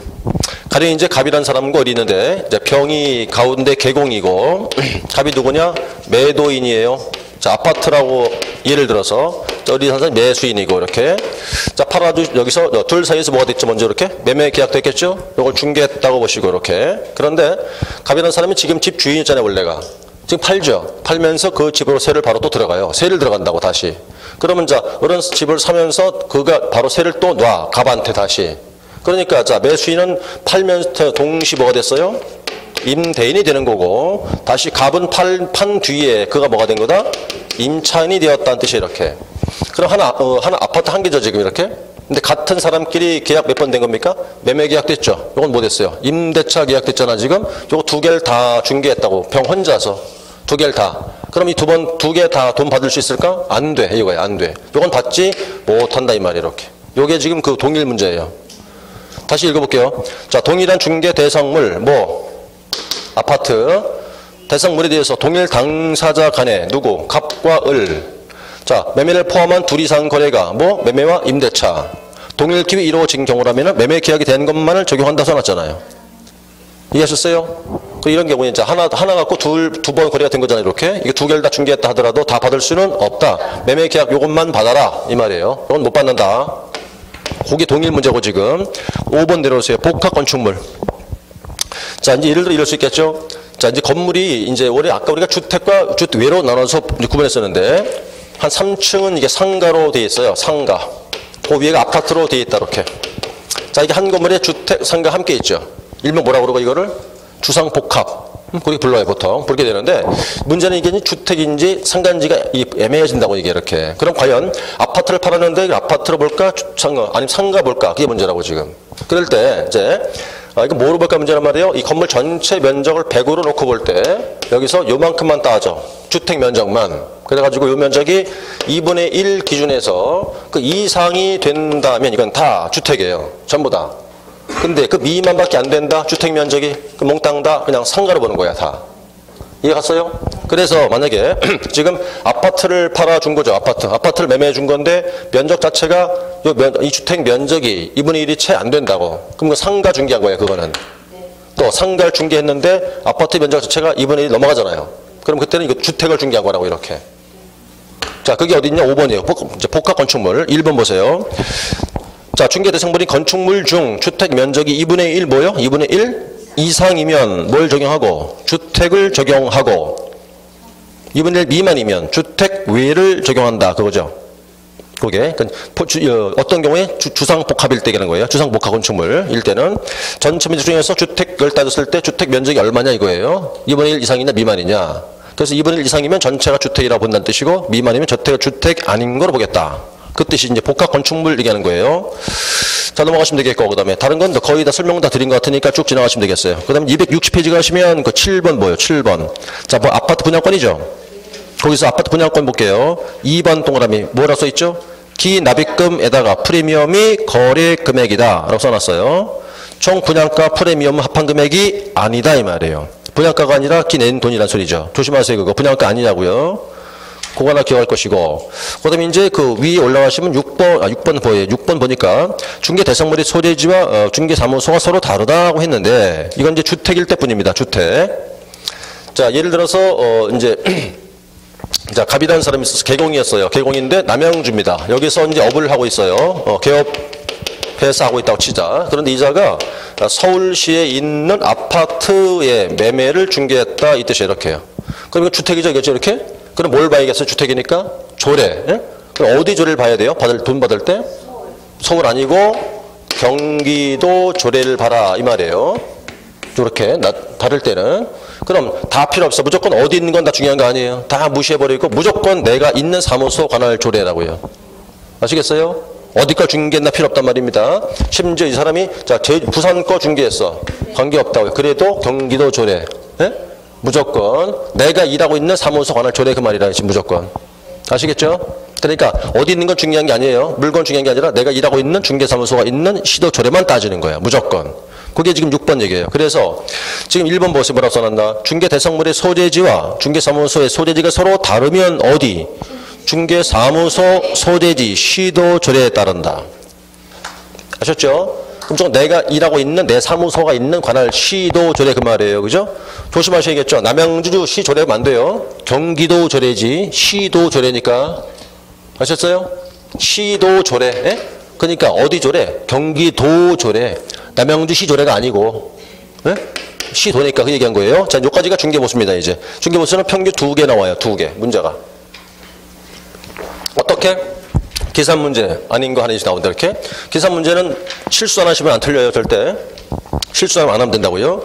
가령 이제 갑이라는 사람과 어디 있는데, 이제 병이 가운데 개공이고, 갑이 누구냐? 매도인이에요. 자, 아파트라고 예를 들어서, 어디 사는 사람이 매수인이고, 이렇게. 자, 팔아주, 여기서, 둘 사이에서 뭐가 됐죠? 먼저 이렇게? 매매 계약도 했겠죠? 이걸 중개했다고 보시고, 이렇게. 그런데, 갑이라는 사람이 지금 집 주인이잖아요, 원래가. 지금 팔죠. 팔면서 그 집으로 세를 바로 또 들어가요. 세를 들어간다고 다시. 그러면 자, 어른 집을 사면서 그가 바로 세를 또 놔. 갑한테 다시. 그러니까 자, 매수인은 팔면서 동시 뭐가 됐어요? 임대인이 되는 거고, 다시 갑은 판 뒤에 그가 뭐가 된 거다? 임차인이 되었다는 뜻이 이렇게. 그럼 하나 아파트 한 개죠, 지금 이렇게. 근데 같은 사람끼리 계약 몇 번 된 겁니까? 매매 계약 됐죠. 이건 뭐 됐어요? 임대차 계약 됐잖아, 지금. 요거 두 개를 다 중개했다고. 병 혼자서. 두 개를 다. 그럼 이 두 개 다 돈 받을 수 있을까? 안 돼. 이거야, 안 돼. 요건 받지 못한다, 이 말이에요, 이렇게. 요게 지금 그 동일 문제예요. 다시 읽어볼게요. 자, 동일한 중개 대상물, 아파트. 대상물에 대해서 동일 당사자 간에 누구? 갑과 을. 자, 매매를 포함한 둘 이상 거래가 매매와 임대차. 동일 기획이 이루어진 경우라면 매매 계약이 된 것만을 적용한다 써놨잖아요. 이해하셨어요? 이런 경우에 이제 하나 갖고 두 번 거래가 된 거잖아요, 이렇게. 이게 두 개를 다 중개했다 하더라도 다 받을 수는 없다. 매매 계약 요것만 받아라. 이 말이에요. 이건 못 받는다. 그게 동일 문제고 지금. 5번 내려오세요. 복합 건축물. 자, 이제 예를 들어 이럴 수 있겠죠? 자, 이제 건물이 이제 원래 아까 우리가 주택과 외로 나눠서 구분했었는데 한 3층은 이게 상가로 되어 있어요. 상가. 그 위에가 아파트로 되어 있다, 이렇게. 자, 이게 한 건물에 주택, 상가 함께 있죠. 일명 뭐라고 그러고 이거를? 주상복합. 그렇게 불러요, 보통. 그렇게 되는데, 문제는 이게 주택인지 상가인지가 애매해진다고, 이게 이렇게. 그럼 과연 아파트를 팔았는데 아파트로 볼까? 아니면 상가 볼까? 그게 문제라고, 지금. 그럴 때, 이제, 이거 뭐로 볼까 문제란 말이에요? 이 건물 전체 면적을 100으로 놓고 볼 때, 여기서 요만큼만 따져. 주택 면적만. 그래가지고 요 면적이 2분의 1 기준에서 그 이상이 된다면 이건 다 주택이에요. 전부 다. 근데 그 미만밖에 안 된다? 주택 면적이? 그 몽땅 다 그냥 상가로 보는 거야, 다. 이해 갔어요? 그래서 만약에 지금 아파트를 팔아준 거죠, 아파트를 매매해 준 건데 면적 자체가 이 주택 면적이 2분의 1이 채 안 된다고. 그럼 그 상가 중개한 거예요, 그거는. 또 상가를 중개했는데 아파트 면적 자체가 2분의 1 넘어가잖아요. 그럼 그때는 이거 주택을 중개한 거라고, 이렇게. 자, 그게 어디 있냐? 5번이에요. 복합 건축물. 1번 보세요. 자, 중개 대상물이 건축물 중 주택 면적이 2분의 1 뭐요? 2분의 1 이상이면 뭘 적용하고? 주택을 적용하고, 2분의 1 미만이면 주택 외를 적용한다, 그거죠. 그게 어떤 경우에 주상복합일 때 되는 거예요. 주상복합 건축물일 때는 전체 면적 중에서 주택을 따졌을 때 주택 면적이 얼마냐 이거예요. 2분의 1 이상이냐 미만이냐. 그래서 2분의 1 이상이면 전체가 주택이라고 본다는 뜻이고, 미만이면 주택 아닌 거로 보겠다. 그 뜻이 이제 복합 건축물 얘기하는 거예요. 자, 넘어가시면 되겠고, 그 다음에 다른 건 거의 다 설명 다 드린 것 같으니까 쭉 지나가시면 되겠어요. 그 다음에 260페이지 가시면 그 7번 뭐예요? 7번. 자, 아파트 분양권이죠? 거기서 아파트 분양권 볼게요. 2번 동그라미 뭐라 써있죠? 기납입금에다가 프리미엄이 거래 금액이다 라고 써놨어요. 총 분양가 프리미엄 합한 금액이 아니다 이 말이에요. 분양가가 아니라 기 낸 돈이란 소리죠. 조심하세요. 그거 분양가 아니냐고요. 그거 하나 기억할 것이고, 그 다음에 이제 그 위에 올라가시면 6번 보여요. 6번 보니까 중개 대상물의 소재지와 중개 사무소가 서로 다르다고 했는데, 이건 이제 주택일 때 뿐입니다. 주택. 자, 예를 들어서, 이제, 자, 갑이라는 사람이 있어서 개공이었어요. 개공인데 남양주입니다. 여기서 이제 업을 하고 있어요. 개업해서 하고 있다고 치자. 그런데 이자가 서울시에 있는 아파트의 매매를 중개했다. 이 뜻이에요. 이렇게요. 그럼 이거 주택이죠. 이거죠. 이렇게? 그럼 뭘 봐야겠어요? 주택이니까? 조례. 예? 그럼 어디 조례를 봐야 돼요? 돈 받을 때? 서울 아니고 경기도 조례를 봐라 이 말이에요. 이렇게 다를 때는. 그럼 다 필요 없어. 무조건 어디 있는 건 다 중요한 거 아니에요. 다 무시해버리고 무조건 내가 있는 사무소 관할 조례라고요. 아시겠어요? 어디 걸 중개했나 필요 없단 말입니다. 심지어 이 사람이 자 부산 거 중개했어. 관계없다고요. 그래도 경기도 조례. 예? 무조건 내가 일하고 있는 사무소 관할 조례 그 말이라 지금 무조건. 아시겠죠? 그러니까 어디 있는 건 중요한 게 아니에요. 물건 중요한 게 아니라 내가 일하고 있는 중개사무소가 있는 시도 조례만 따지는 거예요. 무조건. 그게 지금 6번 얘기예요. 그래서 지금 1번 보세요. 뭐라고 써놨나? 중개 대상물의 소재지와 중개사무소의 소재지가 서로 다르면 어디? 중개사무소 소재지 시도 조례에 따른다. 아셨죠? 그럼 내가 일하고 있는 내 사무소가 있는 관할 시도 조례 그 말이에요. 그죠? 조심하셔야겠죠. 남양주 시 조례가 안 돼요. 경기도 조례지 시도 조례니까. 아셨어요? 시도 조례. 예? 그러니까 어디 조례? 경기도 조례. 남양주 시 조례가 아니고. 예? 시도니까 그 얘기한 거예요. 자, 여기까지가 중개보수입니다. 이제 중개보수는 평균 2개 나와요. 2개 문제가. 어떻게? 계산 문제 아닌 거 하나씩 나온다 이렇게. 계산 문제는 실수 안 하시면 안 틀려요. 절대. 실수 안 하면 된다고요.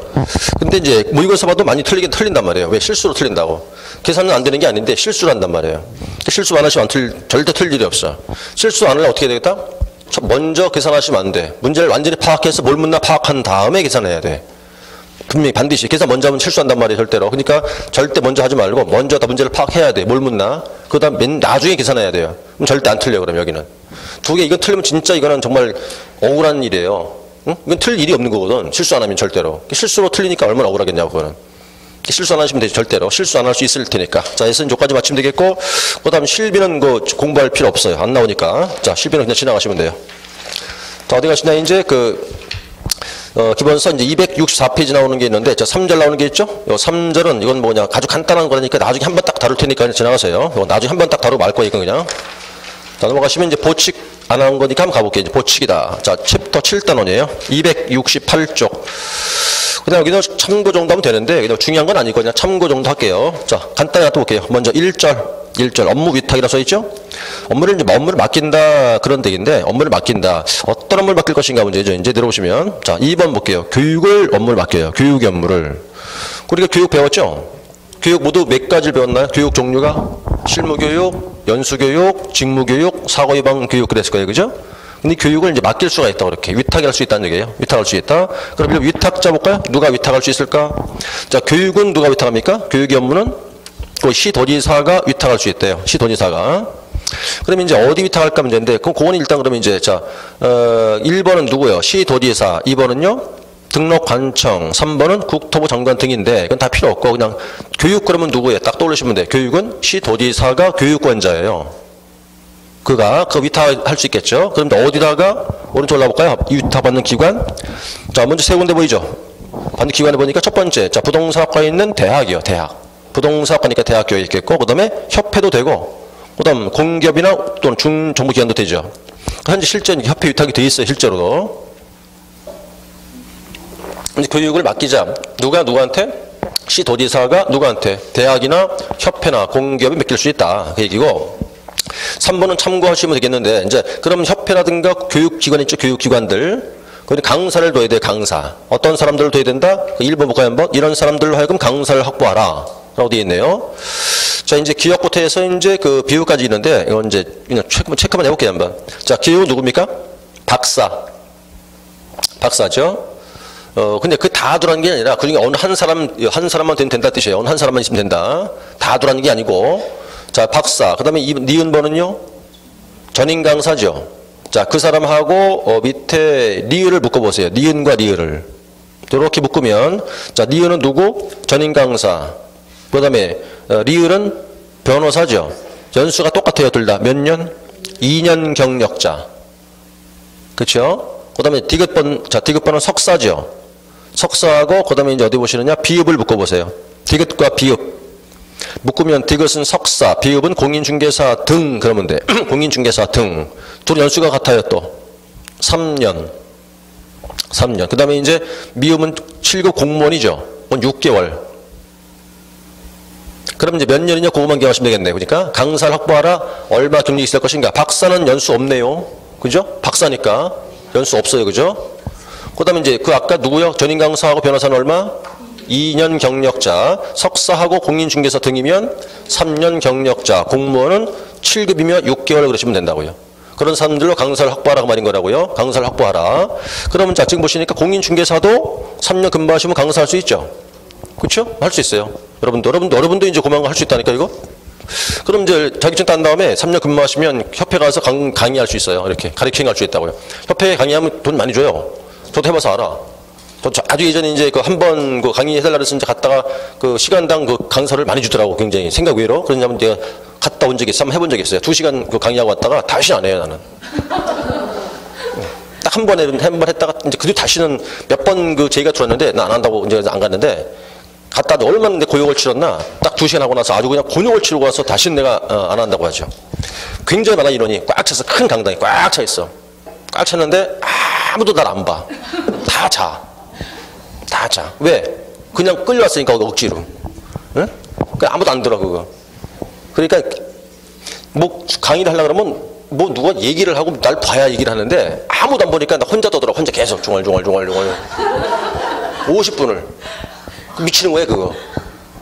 근데 이제 모의고사 봐도 많이 틀리긴 틀린단 말이에요. 왜? 실수로 틀린다고. 계산은 안 되는 게 아닌데 실수를 한단 말이에요. 실수 안 하시면 절대 틀 일이 없어. 실수 안 하려면 어떻게 해야 되겠다? 먼저 계산하시면 안 돼. 문제를 완전히 파악해서 뭘 묻나 파악한 다음에 계산해야 돼. 분명히 반드시 계산 먼저 하면 실수한단 말이에요. 절대로. 그러니까 절대 먼저 하지 말고 먼저 다 문제를 파악해야 돼. 뭘 묻나. 그 다음 나중에 계산해야 돼요. 그럼 절대 안 틀려. 그럼 여기는. 2개 이건 틀리면 진짜 이거는 정말 억울한 일이에요. 응? 이건 틀릴 일이 없는 거거든. 실수 안 하면 절대로. 실수로 틀리니까 얼마나 억울하겠냐고 그거는. 실수 안 하시면 되죠. 절대로. 실수 안 할 수 있을 테니까. 자, 예선 조까지 맞추면 되겠고, 그 다음 실비는 공부할 필요 없어요. 안 나오니까. 자, 실비는 그냥 지나가시면 돼요. 자, 어디 가시나 이제 기본서 이제 264페이지 나오는 게 있는데, 자, 3절 나오는 게 있죠? 요 3절은 이건 뭐냐, 아주 간단한 거니까 나중에 한번 딱 다룰 테니까 지나가세요. 나중에 한번 딱 다루고 말 거예요, 이거 그냥. 자, 넘어가시면 이제 보칙 안 하는 거니까 한번 가볼게요. 이제 보칙이다. 자, 챕터 7단원이에요. 268쪽. 그냥 여기는 참고 정도 하면 되는데, 그냥 중요한 건 아니고 그냥 참고 정도 할게요. 자, 간단히 하나 또 볼게요. 먼저 1절 업무 위탁이라 써있죠? 업무를 맡긴다 그런 얘기인데, 업무를 맡긴다. 어떤 업무를 맡길 것인가 문제죠. 이제 내려오시면. 자, 2번 볼게요. 업무를 맡겨요. 교육 업무를. 우리가 교육 배웠죠? 교육 모두 몇 가지를 배웠나요? 교육 종류가? 실무교육, 연수교육, 직무교육, 사고예방교육 그랬을 거예요. 그죠? 근데 교육을 이제 맡길 수가 있다. 그렇게. 위탁할 수 있다는 얘기예요. 위탁할 수 있다. 그럼 위탁자 볼까요? 누가 위탁할 수 있을까? 자, 교육은 누가 위탁합니까? 교육의 업무는 시도지사가 위탁할 수 있대요. 시도지사가. 그러면 이제 어디 위탁할까 문제인데, 그건 일단 그러면 이제, 자, 1번은 누구요? 시도지사. 2번은요? 등록관청. 3번은 국토부 장관 등인데, 이건 다 필요 없고, 그냥 교육 그러면 누구예요? 딱 떠올리시면 돼요. 교육은 시도지사가 교육권자예요. 그가 그 위탁할 수 있겠죠? 그럼 어디다가, 오른쪽 올라볼까요? 위탁받는 기관. 자, 먼저 세 군데 보이죠? 받는 기관을 보니까 첫 번째, 자, 부동산학과에 있는 대학이요, 대학. 부동산학과니까 대학교에 있겠고, 그 다음에 협회도 되고, 그 다음 공기업이나 또는 중정부기관도 되죠. 현재 실제 협회 위탁이 돼 있어요, 실제로도. 이제 교육을 맡기자. 누구한테? 시도지사가 누구한테? 대학이나 협회나 공기업이 맡길 수 있다. 그 얘기고. 3번은 참고하시면 되겠는데, 이제, 그럼 협회라든가 교육기관 있죠, 교육기관들. 거기 강사를 둬야 돼, 강사. 어떤 사람들을 둬야 된다? 1번 볼까요, 한번? 이런 사람들로 하여금 강사를 확보하라. 라고 되어 있네요. 자, 이제 기업부터 해서 이제 그 비유까지 있는데, 이건 이제 그냥 체크만 해볼게요, 한번. 자, 기업은 누굽니까? 박사죠? 근데 그 다 두라는 게 아니라, 그 중에 어느 한 사람만 되면 된다 뜻이에요. 어느 한 사람만 있으면 된다. 다 두라는 게 아니고. 자, 박사. 그 다음에 니은번은요? 전임 강사죠. 자, 그 사람하고 밑에 리을을 묶어보세요. 니은과 리을을. 이렇게 묶으면 자, 니은은 누구? 전임 강사. 그 다음에 리을은 변호사죠. 연수가 똑같아요. 둘 다. 몇 년? 2년 경력자. 그렇죠? 그 다음에 디귿번, 자, 디귿번은 석사죠. 석사하고 그 다음에 이제 어디 보시느냐? 비읍을 묶어보세요. 디귿과 비읍. 묶으면 디귿은 석사, 비읍은 공인중개사 등 그러면 돼. 공인중개사 등. 둘 연수가 같아요 또. 3년. 3년. 그 다음에 이제 미음은 7급 공무원이죠. 6개월. 그럼 이제 몇 년이냐 그거만 기억하시면 되겠네. 그러니까 강사를 확보하라. 얼마 경력이 있을 것인가. 박사는 연수 없네요. 그죠? 박사니까 연수 없어요. 그죠? 그 다음에 이제 그 아까 누구요? 전임 강사하고 변호사는 얼마? 2년 경력자. 석사하고 공인중개사 등이면 3년 경력자. 공무원은 7급이면 6개월 그러시면 된다고요. 그런 사람들로 강사를 확보하라고 말인 거라고요. 강사를 확보하라. 그러면 자, 지금 보시니까 공인중개사도 3년 근무하시면 강사할 수 있죠. 그렇죠? 할 수 있어요. 여러분도 이제 고만고 할 수 있다니까 이거. 그럼 이제 자격증 딴 다음에 3년 근무하시면 협회 가서 강의할 수 있어요. 이렇게 가르치는 할 수 있다고요. 협회에 강의하면 돈 많이 줘요. 저도 해봐서 알아. 저 아주 예전에 이제 그 한 번 그 강의해달라 그래서 이제 갔다가 그 시간당 그 강사를 많이 주더라고. 굉장히 생각 외로. 그러냐면 내가 갔다 온 적이 있어. 한번 해본 적이 있어요. 2시간 그 강의하고 왔다가 다시 안 해요 나는. 딱 한 번 했다가 이제 그 뒤 다시는 몇 번 그 제의가 들었는데 나 안 한다고 이제 안 갔는데 갔다 얼마나 내 고용을 치렀나. 딱 2시간 하고 나서 아주 그냥 곤욕을 치르고 와서 다시는 내가 안 한다고 하죠. 굉장히 많아 인원이 꽉 차서 큰 강당이 꽉 차 있어. 꽉 찼는데 아무도 날 안 봐. 다 자. 다 자. 왜? 그냥 끌려왔으니까 억지로. 응? 그러니까 아무도 안 들어 그거. 그러니까 뭐 강의를 하려고 그러면 뭐 누가 얘기를 하고 날 봐야 얘기를 하는데 아무도 안 보니까 나 혼자 떠들어. 혼자 계속 중얼중얼 50분을. 미치는 거야 그거.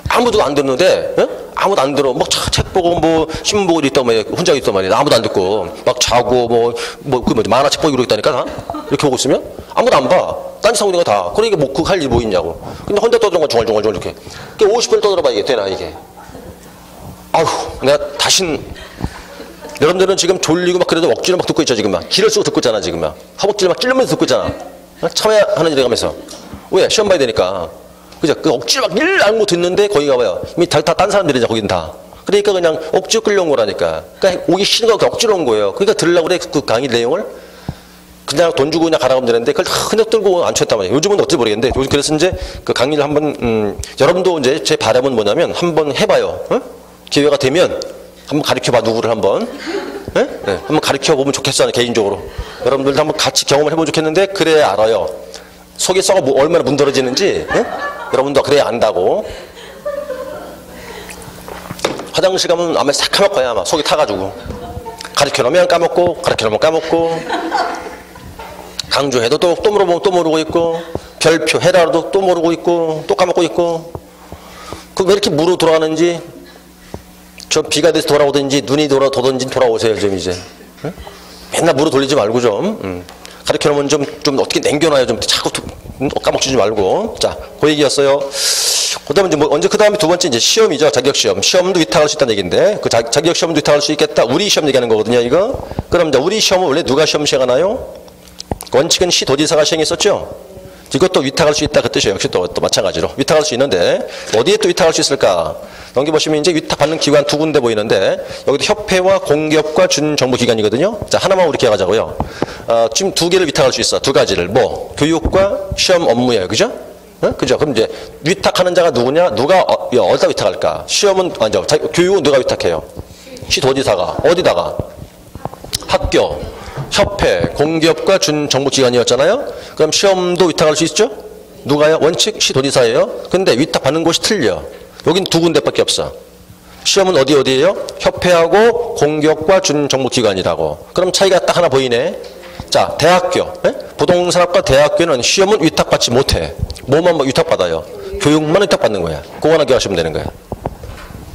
아무도 안 듣는데 아무도 안 들어. 막 책 보고 뭐 신문 보고 있단 말이야. 혼자 있단 말이야. 아무도 안 듣고 막 자고 그 만화책 보고 이러고 있다니까 다. 이렇게 보고 있으면 아무도 안 봐. 딴 짓 하고 있는 거 다. 그러니까 뭐 그 할 일 뭐 있냐고. 근데 혼자 떠드는 거 중얼중얼 이렇게. 50분 떠들어봐 이게 되나 이게. 아휴 내가 다신 여러분들은 지금 졸리고 막 그래도 억지로 막 듣고 있죠 지금 막. 기를 쓰고 듣고 있잖아 지금 막. 허벅지를 막 찔르면서 듣고 있잖아. 참아야 하는 일에 가면서. 왜? 시험 봐야 되니까. 그죠? 그 억지로 막 일 알고 듣는데 거기 가봐요. 이미 다 딴 사람들이잖아 거긴 다. 그러니까 그냥 억지로 끌려온 거라니까. 그러니까 오기 싫은 거 억지로 온 거예요. 그러니까 들으려고 그래 그 강의 내용을. 그냥 돈 주고 그냥 가라고 하면 되는데 그걸 그냥 들고 안 쳤단 말이에요. 요즘은 어찌 모르겠는데 요즘 그래서 이제 그 강의를 한번 여러분도 이제 제 바람은 뭐냐면 한번 해봐요. 기회가 되면 한번 가르쳐봐 누구를 한번. 네? 한번 가르쳐보면 좋겠어요 개인적으로. 여러분들도 한번 같이 경험을 해보면 좋겠는데 그래야 알아요. 속에 썩어 뭐 얼마나 문드러지는지. 여러분도 그래야 안다고. 화장실 가면 아마 싹 까먹을 거야 아마 속이 타가지고. 가르쳐놓으면 까먹고 가르쳐놓으면 까먹고. 강조해도 또 물어보면 또 모르고 있고. 별표 해라도 또 모르고 있고. 또 까먹고 있고. 그 왜 이렇게 무로 돌아가는지. 저 비가 돼서 돌아오든지 눈이 돌아오든지 돌아오세요 좀 이제. 응? 맨날 무로 돌리지 말고 좀. 가르쳐놓으면 좀 어떻게 남겨놔요. 좀 자꾸 까먹지 말고. 자, 그 얘기였어요. 그 다음에 이제 뭐 언제 그 다음에 두 번째 이제 시험이죠. 자격시험. 시험도 위탁할 수 있다는 얘기인데 그 자격시험도 위탁할 수 있겠다. 우리 시험 얘기하는 거거든요 이거. 그럼 이제 우리 시험은 원래 누가 시험 시행하나요? 원칙은 시도지사가 시행했었죠. 이것도 위탁할 수 있다 그 뜻이에요. 역시 또 마찬가지로 위탁할 수 있는데 어디에 또 위탁할 수 있을까? 넘겨보시면 이제 위탁받는 기관 두 군데 보이는데 여기도 협회와 공기업과 준정부기관이거든요. 자 하나만 우리 기억하자고요. 지금 두 개를 위탁할 수 있어. 두 가지를 뭐 교육과 시험 업무예요. 그죠? 그죠? 그럼 이제 위탁하는 자가 누구냐? 누가 어디다 위탁할까? 시험은 아니죠. 교육은 누가 위탁해요? 시도지사가 어디다가? 학교, 협회, 공기업과 준정부기관이었잖아요. 그럼 시험도 위탁할 수 있죠? 누가요? 원칙 시도지사예요. 근데 위탁받는 곳이 틀려. 여긴 두 군데밖에 없어. 시험은 어디예요? 협회하고 공기업과 준정부기관이라고. 그럼 차이가 딱 하나 보이네. 자, 대학교. 부동산학과 대학교는 시험은 위탁받지 못해. 뭐만 위탁받아요? 교육만 위탁받는 거야. 그거 하나 기억하시면 되는 거야.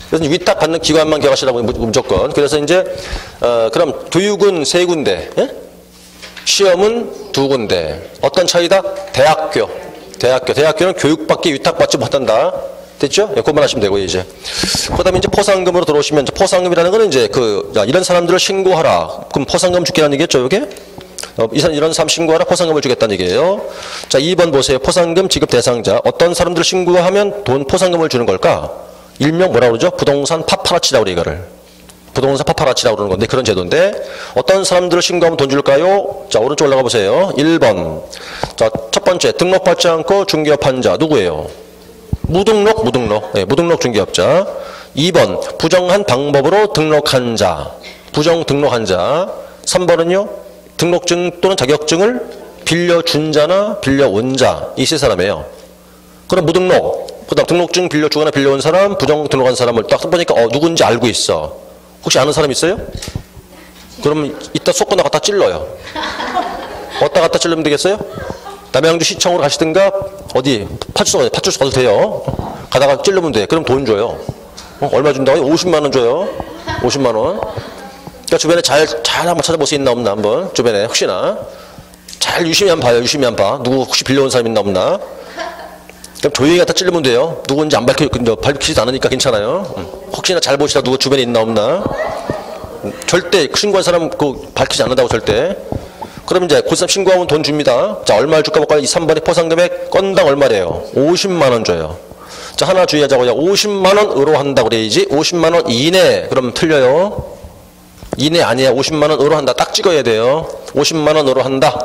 그래서 위탁받는 기관만 기억하시라고 무조건. 그래서 이제 그럼 교육은 세 군데, 시험은 두 군데. 어떤 차이다? 대학교는 교육밖에 위탁받지 못한다. 됐죠? 예, 그것만 하시면 되고요, 이제. 그 다음에 이제 포상금으로 들어오시면, 이제 포상금이라는 거는 이제 야, 이런 사람들을 신고하라. 그럼 포상금 주겠다는 얘기겠죠, 이게? 이런 사람 신고하라, 포상금을 주겠다는 얘기예요. 자, 2번 보세요. 포상금 지급 대상자. 어떤 사람들을 신고하면 포상금을 주는 걸까? 일명 뭐라고 그러죠? 부동산 파파라치라고 그래, 이거를. 부동산 파파라치라고 그러는 건데, 그런 제도인데, 어떤 사람들을 신고하면 돈 줄까요? 자, 오른쪽 올라가 보세요. 1번. 자, 첫 번째, 등록받지 않고 중개업한 자. 누구예요? 무등록. 네, 무등록 중개업자. 2번, 부정한 방법으로 등록한 자. 부정 등록한 자. 3번은요, 등록증 또는 자격증을 빌려준 자나 빌려온 자. 이 세 사람이에요. 그럼 무등록. 그 다음 등록증 빌려주거나 빌려온 사람, 부정 등록한 사람을 딱 보니까, 누군지 알고 있어. 혹시 아는 사람 있어요? 그러면 이따 쏟거나 갖다 찔러요. 어디다 갖다 찔르면 되겠어요? 남양주 시청으로 가시든가 어디 파출소 가도 돼요. 가다가 찔르면 돼. 그럼 돈 줘요. 얼마 준다고요? 50만 원 줘요. 50만 원. 그러니까 주변에 잘 한번 찾아볼 수 있나 없나 한번 주변에 혹시나 잘 유심히 한번 봐요. 유심히 한번 봐. 누구 혹시 빌려온 사람 있나 없나. 그럼 조용히 갖다 찌르면 돼요. 누군지 안 밝히지도 않으니까 괜찮아요. 혹시나 잘 보시다 누구 주변에 있나 없나. 절대 신고한 사람 밝히지 않는다고 절대. 그러면 이제 그 사람 신고하면 돈 줍니다. 자, 얼마를 줄까 볼까요? 이 3번의 포상금액 건당 얼마래요? 50만 원 줘요. 자, 하나 주의하자고요. 50만 원으로 한다고 그래야지. 50만 원 이내. 그럼 틀려요. 이내 아니야. 50만 원으로 한다. 딱 찍어야 돼요. 50만 원으로 한다.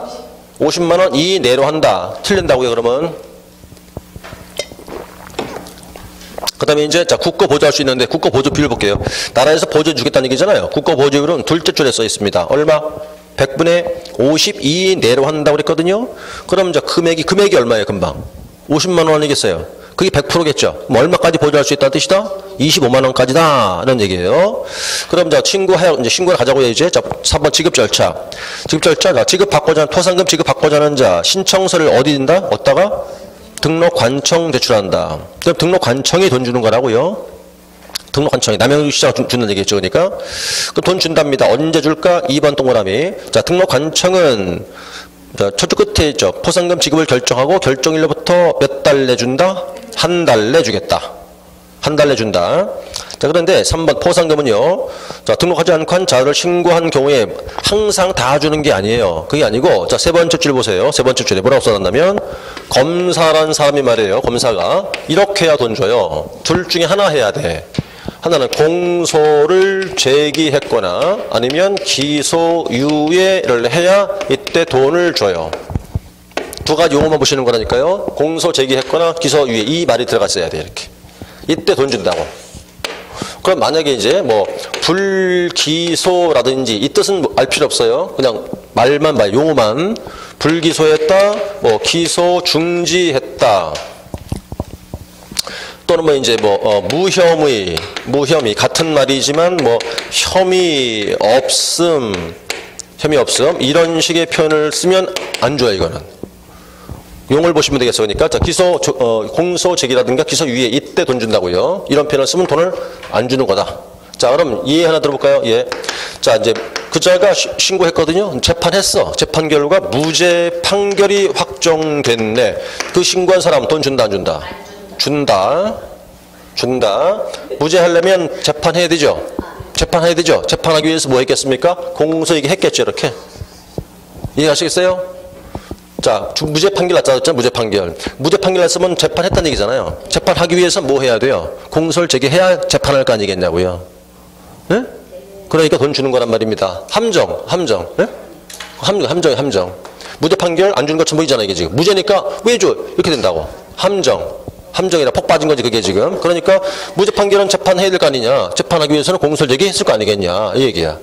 50만 원 이내로 한다. 틀린다고요, 그러면. 그 다음에 이제, 자, 국고 보조할 수 있는데, 국고 보조 비율 볼게요. 나라에서 보조해 주겠다는 얘기잖아요. 국고 보조율은 둘째 줄에 써 있습니다. 얼마? 100분의 52 내로 한다고 그랬거든요. 그럼 이제 금액이 얼마예요, 금방? 50만 원 아니겠어요? 그게 100%겠죠. 그럼 얼마까지 보조할 수 있다는 뜻이다? 25만 원까지다. 이런 얘기예요. 그럼 이제 신고를 가자고요, 이제. 자, 3번 지급 절차. 지급받고자, 포상금 지급받고자 하는 자, 신청서를 어디 든다? 어디다가? 등록관청 제출한다. 그럼 등록관청이 돈 주는 거라고요. 등록관청이 남양주시장 주는 얘기겠죠. 그러니까 그 돈 준답니다. 언제 줄까? 2번 동그라미. 자, 등록관청은 첫 줄 끝에 있죠. 포상금 지급을 결정하고 결정일로부터 몇 달 내준다? 한 달 내주겠다. 한 달 내준다. 자, 그런데 3번 포상금은요. 자, 등록하지 않고 한 자를 신고한 경우에 항상 다 주는 게 아니에요. 그게 아니고, 자, 세 번째 줄 보세요. 세 번째 줄에 뭐라고 써놨냐면, 검사란 사람이 말이에요. 검사가. 이렇게 해야 돈 줘요. 둘 중에 하나 해야 돼. 하나는 공소를 제기했거나 아니면 기소유예를 해야 이때 돈을 줘요. 두 가지 용어만 보시는 거라니까요. 공소 제기했거나 기소유예. 이 말이 들어갔어야 돼, 이렇게. 이때 돈 준다고. 그럼 만약에 이제 뭐 불기소라든지 이 뜻은 알 필요 없어요. 그냥 말만 봐요. 용어만. 불기소했다, 뭐 기소 중지했다. 또는 뭐 이제 뭐 무혐의 같은 말이지만 뭐 혐의 없음 이런 식의 표현을 쓰면 안 줘요, 이거는. 용어를 보시면 되겠어요. 그러니까 자, 공소 제기라든가 기소유예 이때 돈 준다고요. 이런 표현을 쓰면 돈을 안 주는 거다. 자, 그럼 예 하나 들어볼까요? 예. 자, 이제 그자가 신고했거든요. 재판했어. 재판 결과 무죄 판결이 확정됐네. 그 신고한 사람 돈 준다, 안 준다? 준다. 무죄 하려면 재판해야 되죠. 재판하기 위해서 뭐 했겠습니까? 공소 얘기했겠죠, 이렇게. 이해하시겠어요? 자, 무죄 판결 났잖아요. 무죄 판결 났으면 재판했다는 얘기잖아요. 재판하기 위해서 뭐 해야 돼요? 공소를 제기해야 재판할 거 아니겠냐고요. 네? 그러니까 돈 주는 거란 말입니다. 함정. 네? 함정. 무죄 판결 안 주는 것처럼 보이잖아요, 이게 지금. 무죄니까 왜 줘? 이렇게 된다고. 함정이라 폭 빠진 거지, 그게 지금. 그러니까 무죄 판결은 재판해야 될 거 아니냐. 재판하기 위해서는 공소를 제기했을 거 아니겠냐. 이 얘기야.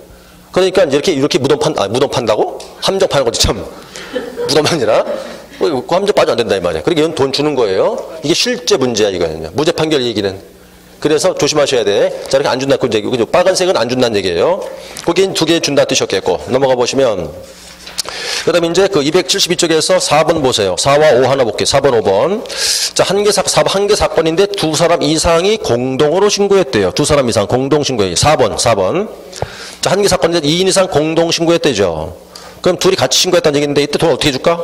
그러니까 이렇게 무덤 판다고? 함정 파는 거지, 참. 무덤 아니라 그 함정 빠져 안 된다 이 말이야. 그러니까 이건 돈 주는 거예요. 이게 실제 문제야, 이거는요. 무죄 판결 얘기는. 그래서 조심하셔야 돼. 자, 이렇게 안 준다 그 얘기고, 빨간색은 안 준다는 얘기예요. 거긴 두 개 준다 뜻이었겠고. 넘어가 보시면, 그다음에 이제 그 272쪽에서 4번 보세요. 4와 5 하나 볼게요. 4번, 5번. 자, 한 개 사건인데 두 사람 이상이 공동으로 신고했대요. 두 사람 이상 공동 신고해. 4번. 자, 한 개 사건인데 2인 이상 공동 신고했대죠. 그럼 둘이 같이 신고했다는 얘기인데 이때 돈 어떻게 줄까?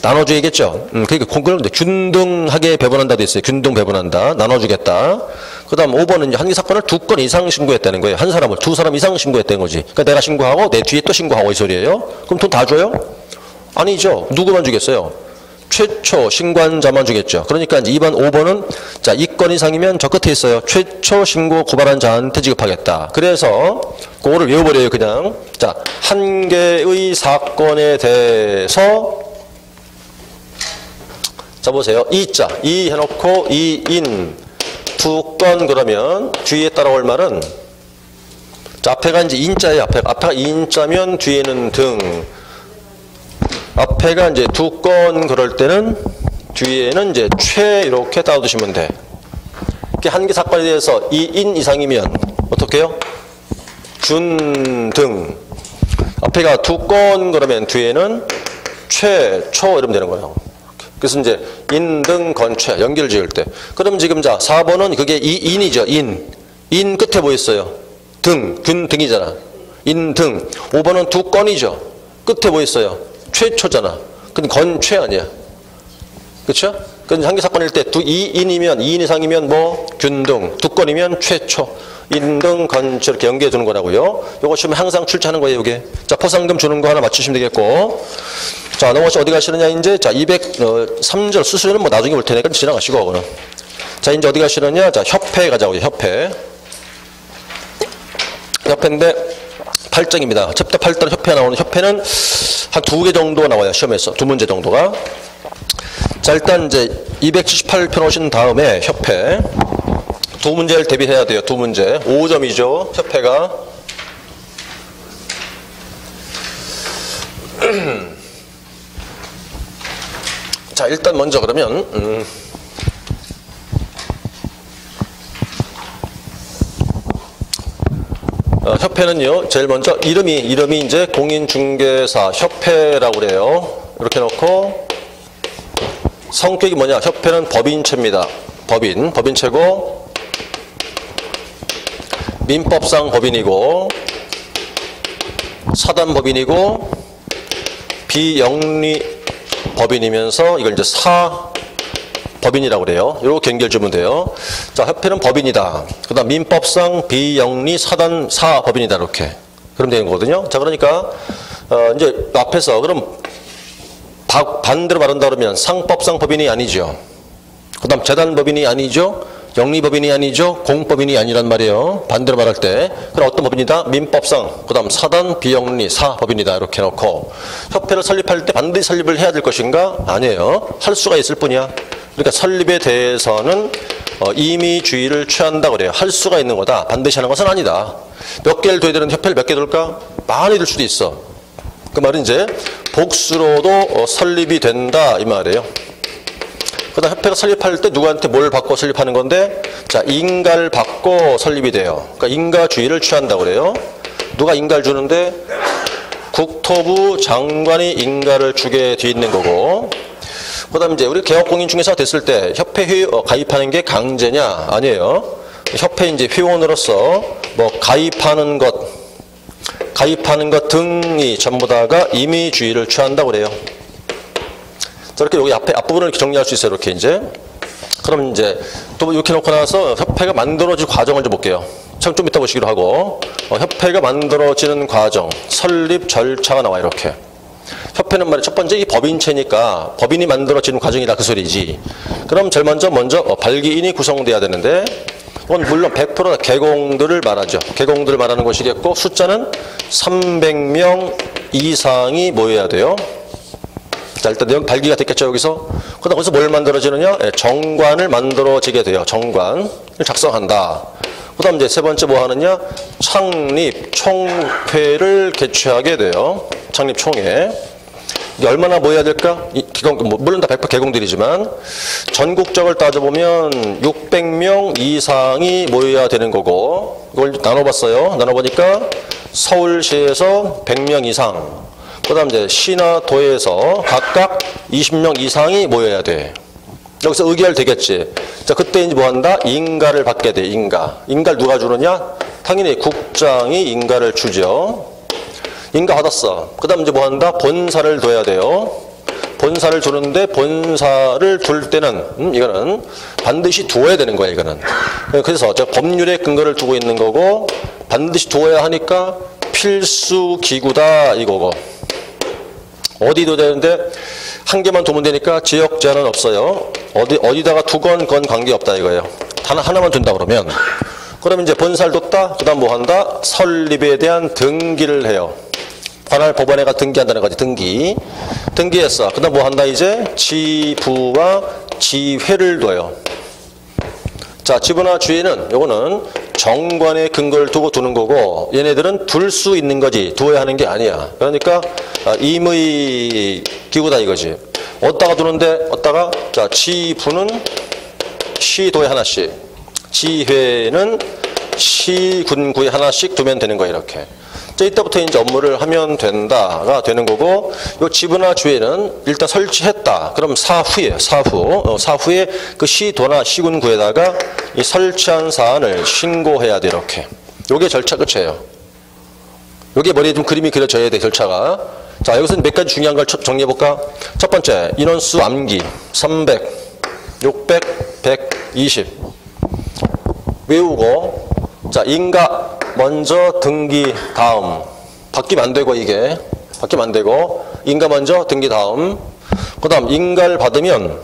나눠주겠죠. 그러니까 그걸 균등하게 배분한다 돼 있어요. 균등 배분한다. 나눠주겠다. 그 다음 5번은 이제 한 개 사건을 2건 이상 신고했다는 거예요. 한 사람을 2사람 이상 신고했다는 거지. 그러니까 내가 신고하고 내 뒤에 또 신고하고 이 소리예요. 그럼 돈 다 줘요? 아니죠. 누구만 주겠어요? 최초 신고한자만 주겠죠. 그러니까 이제 2번, 5번은 자, 2건 이상이면 저 끝에 있어요. 최초 신고 고발한 자한테 지급하겠다. 그래서 그거를 외워버려요. 그냥. 자, 한 개의 사건에 대해서 자, 보세요. 이자, 이 해놓고 이인 2건 그러면 뒤에 따라올 말은 자, 앞에가 이제 인자예요. 앞에가 인자면 뒤에는 등. 앞에가 이제 2건 그럴 때는 뒤에는 이제 최 이렇게 따라두시면 돼. 한 개 사건에 대해서 이인 이상이면 어떻게 해요? 준, 등. 앞에가 2건 그러면 뒤에는 최, 초 이러면 되는 거예요. 그래서 이제 인, 등, 건, 최 연결 지을 때. 그럼 지금 자 4번은 그게 인이죠. 인. 인 끝에 뭐 있어요? 등, 균, 등이잖아. 인, 등. 5번은 2건이죠. 끝에 뭐 있어요? 최초잖아. 근데 건, 최 아니야. 그쵸? 그럼 한 개 사건일 때 2인이면 2인 이상이면 뭐 균등, 2건이면 최초. 인등, 건, 최 이렇게 연계해 두는 거라고요. 요거 시험에 항상 출제하는 거예요, 이게. 자, 포상금 주는 거 하나 맞추시면 되겠고. 자, 넘어가서 어디 가시느냐, 이제. 자, 203절 수수료는 뭐 나중에 볼 테니까 지나가시고, 그거는. 자, 이제 어디 가시느냐. 자, 협회 가자고요, 협회. 협회인데, 8장입니다. 챕터 8단 협회 나오는 협회는 한 2개 정도 나와요, 시험에서. 2문제 정도가. 자, 일단 이제 278편 오신 다음에 협회. 2문제를 대비해야 돼요, 2문제. 5점이죠, 협회가. 자, 일단 먼저 그러면 협회는요, 제일 먼저 이름이 이제 공인중개사 협회라고 그래요. 이렇게 놓고 성격이 뭐냐? 협회는 법인체입니다. 법인체고 민법상 법인이고 사단법인이고 비영리 법인이면서 이걸 이제 사법인이라고 그래요. 이렇게 연결주면 돼요. 자, 협회는 법인이다. 그 다음 민법상 비영리 사단 사법인이다. 이렇게. 그럼 되는 거거든요. 자, 그러니까 이제 앞에서 그럼 반대로 말한다 그러면 상법상 법인이 아니죠. 그 다음 재단법인이 아니죠. 영리법인이 아니죠. 공법인이 아니란 말이에요. 반대로 말할 때. 그럼 어떤 법인이다? 민법상, 그 다음 사단, 비영리, 사법인이다. 이렇게 놓고 협회를 설립할 때 반드시 설립을 해야 될 것인가? 아니에요. 할 수가 있을 뿐이야. 그러니까 설립에 대해서는 임의주의를 취한다 그래요. 할 수가 있는 거다. 반드시 하는 것은 아니다. 몇 개를 둬야 되는 협회를 몇 개 둘까? 많이 둘 수도 있어. 그 말은 이제 복수로도 설립이 된다 이 말이에요. 그 다음 협회가 설립할 때 누구한테 뭘 받고 설립하는 건데, 자, 인가를 받고 설립이 돼요. 그러니까 인가주의를 취한다고 그래요. 누가 인가를 주는데? 국토부 장관이 인가를 주게 돼 있는 거고. 그 다음 이제 우리 개업공인중개사가 됐을 때 협회 가입하는 게 강제냐? 아니에요. 협회 이제 회원으로서 뭐 가입하는 것 등이 전부 다가 임의주의를 취한다고 그래요. 저렇게 여기 앞부분을 이렇게 정리할 수 있어요. 이렇게 이제. 그럼 이제 또 이렇게 놓고 나서 협회가 만들어질 과정을 좀 볼게요. 참 좀 이따 보시기로 하고. 협회가 만들어지는 과정, 설립 절차가 나와요. 이렇게. 협회는 말이야. 첫 번째 이 법인체니까 법인이 만들어지는 과정이다 그 소리지. 그럼 제일 먼저 발기인이 구성돼야 되는데, 이건 물론 100% 개공들을 말하죠. 개공들을 말하는 것이겠고, 숫자는 300명 이상이 모여야 돼요. 자, 일단 여기 발기가 됐겠죠, 여기서. 그 다음 거기서 뭘 만들어지느냐? 정관을 만들어지게 돼요. 정관을 작성한다. 그 다음 이제 세 번째 뭐 하느냐? 창립 총회를 개최하게 돼요. 창립 총회. 이게 얼마나 모여야 될까? 물론 다 100% 개공들이지만, 전국적을 따져보면 600명 이상이 모여야 되는 거고, 이걸 나눠봤어요. 나눠보니까 서울시에서 100명 이상, 그 다음 이제 시나 도에서 각각 20명 이상이 모여야 돼. 여기서 의결되겠지. 자, 그때 이제 뭐 한다? 인가를 받게 돼, 인가. 인가를 누가 주느냐? 당연히 국장이 인가를 주죠. 인가 받았어. 그 다음 이제 뭐 한다? 본사를 둬야 돼요. 본사를 두는데 본사를 둘 때는 이거는 반드시 두어야 되는 거야 이거는. 그래서 저 법률의 근거를 두고 있는 거고 반드시 두어야 하니까 필수 기구다 이거고. 어디도 되는데 한 개만 두면 되니까 지역 제한은 없어요. 어디다가 두건 건 관계없다 이거예요. 단 하나만 둔다 그러면. 그러면 이제 본사를 뒀다. 그다음 뭐 한다? 설립에 대한 등기를 해요. 관할 법원에가 등기한다는 거지. 등기했어. 그다음 뭐 한다 이제? 지부와 지회를 둬요. 자, 지부나 지회는 요거는 정관의 근거를 두고 두는 거고 얘네들은 둘 수 있는 거지 두어야 하는 게 아니야. 그러니까 임의 기구다 이거지. 어디다가 두는데 어디다가? 자, 지부는 시도에 하나씩, 지회는 시군구에 하나씩 두면 되는 거야 이렇게. 자, 이때부터 이제 업무를 하면 된다가 되는 거고, 요 지부나 주회는 일단 설치했다. 그럼 사후에 그 시도나 시군구에다가 이 설치한 사안을 신고해야 돼 이렇게. 요게 절차 끝이에요. 요게 머리에 좀 그림이 그려져야 돼 절차가. 자, 여기서 몇 가지 중요한 걸 정리해 볼까? 첫 번째, 인원수 암기 300, 600, 120 외우고. 자, 인가 먼저 등기 다음. 바뀌면 안 되고 이게. 바뀌면 안 되고. 인가 먼저 등기 다음. 그 다음 인가를 받으면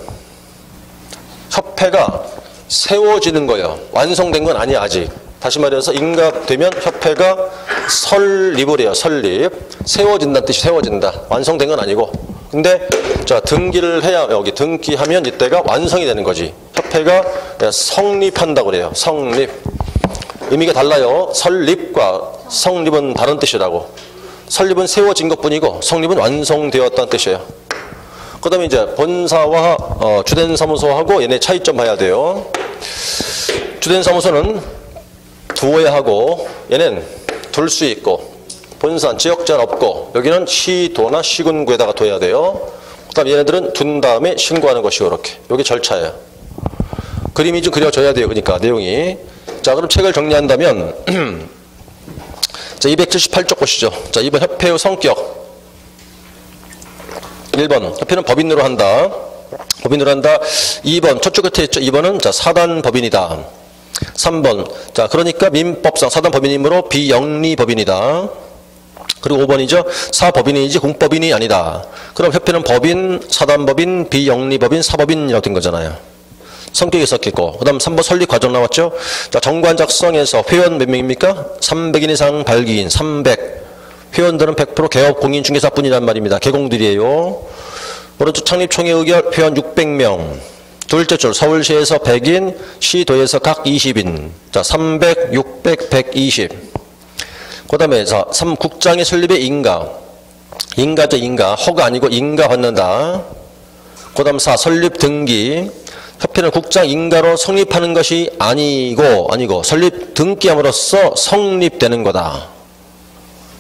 협회가 세워지는 거예요. 완성된 건 아니야 아직. 다시 말해서 인가 되면 협회가 설립을 해요. 설립. 세워진다는 뜻이 세워진다. 완성된 건 아니고. 근데 자, 등기를 해야 여기 등기하면 이때가 완성이 되는 거지. 협회가 성립한다고 그래요. 성립. 의미가 달라요. 설립과 성립은 다른 뜻이라고. 설립은 세워진 것뿐이고 성립은 완성되었다는 뜻이에요. 그 다음에 이제 본사와 주된 사무소하고 얘네 차이점 봐야 돼요. 주된 사무소는 두어야 하고 얘는 둘 수 있고 본사는 지역 제한 없고 여기는 시도나 시군구에다가 둬야 돼요. 그 다음에 얘네들은 둔 다음에 신고하는 것이고 이렇게. 여기 절차예요. 그림이 좀 그려져야 돼요. 그러니까 내용이. 자, 그럼 책을 정리한다면 자, 278쪽 보시죠. 자, 2번 협회의 성격. 1번 협회는 법인으로 한다. 법인으로 한다. 2번 첫쪽 끝에 있죠. 2번은 자, 사단법인이다. 3번 자, 그러니까 민법상 사단법인이므로 비영리법인이다. 그리고 5번이죠. 사법인이지 공법인이 아니다. 그럼 협회는 법인, 사단법인, 비영리법인, 사법인이라고 된 거잖아요. 성격이 있었겠고. 그 다음 3번 설립 과정 나왔죠. 자, 정관 작성에서 회원 몇 명입니까? 300인 이상 발기인 300. 회원들은 100% 개업 공인 중개사뿐이란 말입니다. 개공들이에요. 오른쪽 창립총회 의결 회원 600명. 둘째 줄 서울시에서 100인, 시도에서 각 20인. 자, 300, 600, 120. 그 다음에 자, 3 국장의 설립의 인가. 인가죠, 인가. 허가 아니고 인가 받는다. 그 다음 4 설립 등기. 협회는 국장 인가로 성립하는 것이 아니고 설립 등기함으로써 성립되는 거다.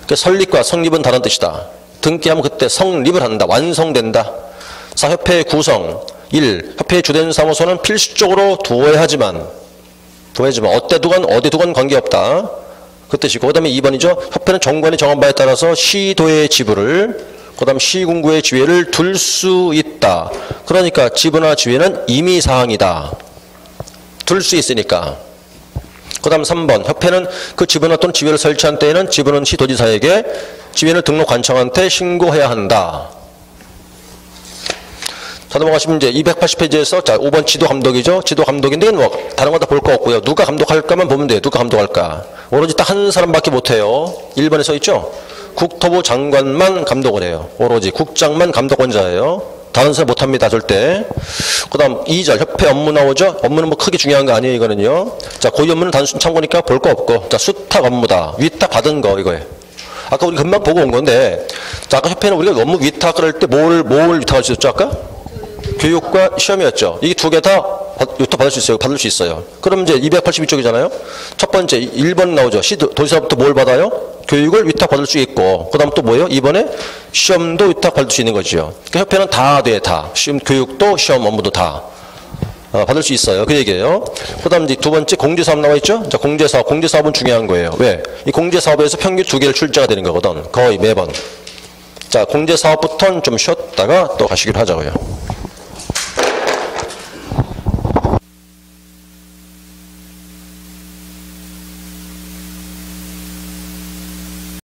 그러니까 설립과 성립은 다른 뜻이다. 등기하면 그때 성립을 한다. 완성된다. 4 협회의 구성. 1. 협회의 주된 사무소는 필수적으로 두어야 하지만 어디 두건 관계없다. 그 뜻이고. 그 다음에 2번이죠. 협회는 정관이 정한 바에 따라서 시도의 지부를 그 다음 시군구의 지회를 둘 수 있다. 그러니까 지부나 지회는 임의사항이다. 둘 수 있으니까. 그 다음 3번 협회는 그 지부나 또는 지회를 설치한 때에는 지부는 시도지사에게 지회는 등록관청한테 신고해야 한다. 자, 넘어가시면 이제 280페이지에서 자, 5번 지도감독이죠. 지도감독인데 뭐 다른 거 다 볼 거 없고요. 누가 감독할까만 보면 돼요. 누가 감독할까. 오로지 딱 한 사람밖에 못해요. 1번에 써 있죠. 국토부 장관만 감독을 해요. 오로지 국장만 감독권자예요. 다른 사람 못합니다. 절대. 그 다음 2절 협회 업무 나오죠. 업무는 뭐 크게 중요한 거 아니에요. 이거는요. 자, 고위 업무는 단순 참고니까 볼 거 없고. 자, 수탁 업무다. 위탁 받은 거 이거예요. 아까 우리 금방 보고 온 건데 자, 아까 협회는 우리가 업무 위탁을 할 때 뭘 위탁할 수 있었죠 아까? 교육과 시험이었죠. 이게 두 개 다 위탁 받을 수 있어요. 받을 수 있어요. 그럼 이제 282쪽이잖아요. 첫 번째 1번 나오죠. 도지사부터 뭘 받아요? 교육을 위탁 받을 수 있고 그 다음 또 뭐예요? 2번에 시험도 위탁 받을 수 있는 거죠. 그러니까 협회는 다 돼. 다. 시험, 교육도 시험 업무도 다 받을 수 있어요. 그 얘기예요. 그 다음 이제 두 번째 공제사업 나와 있죠. 자, 공제사업은 중요한 거예요. 왜? 이 공제사업에서 평균 2개를 출제가 되는 거거든. 거의 매번. 자, 공제사업부터는 좀 쉬었다가 또 가시기로 하자고요.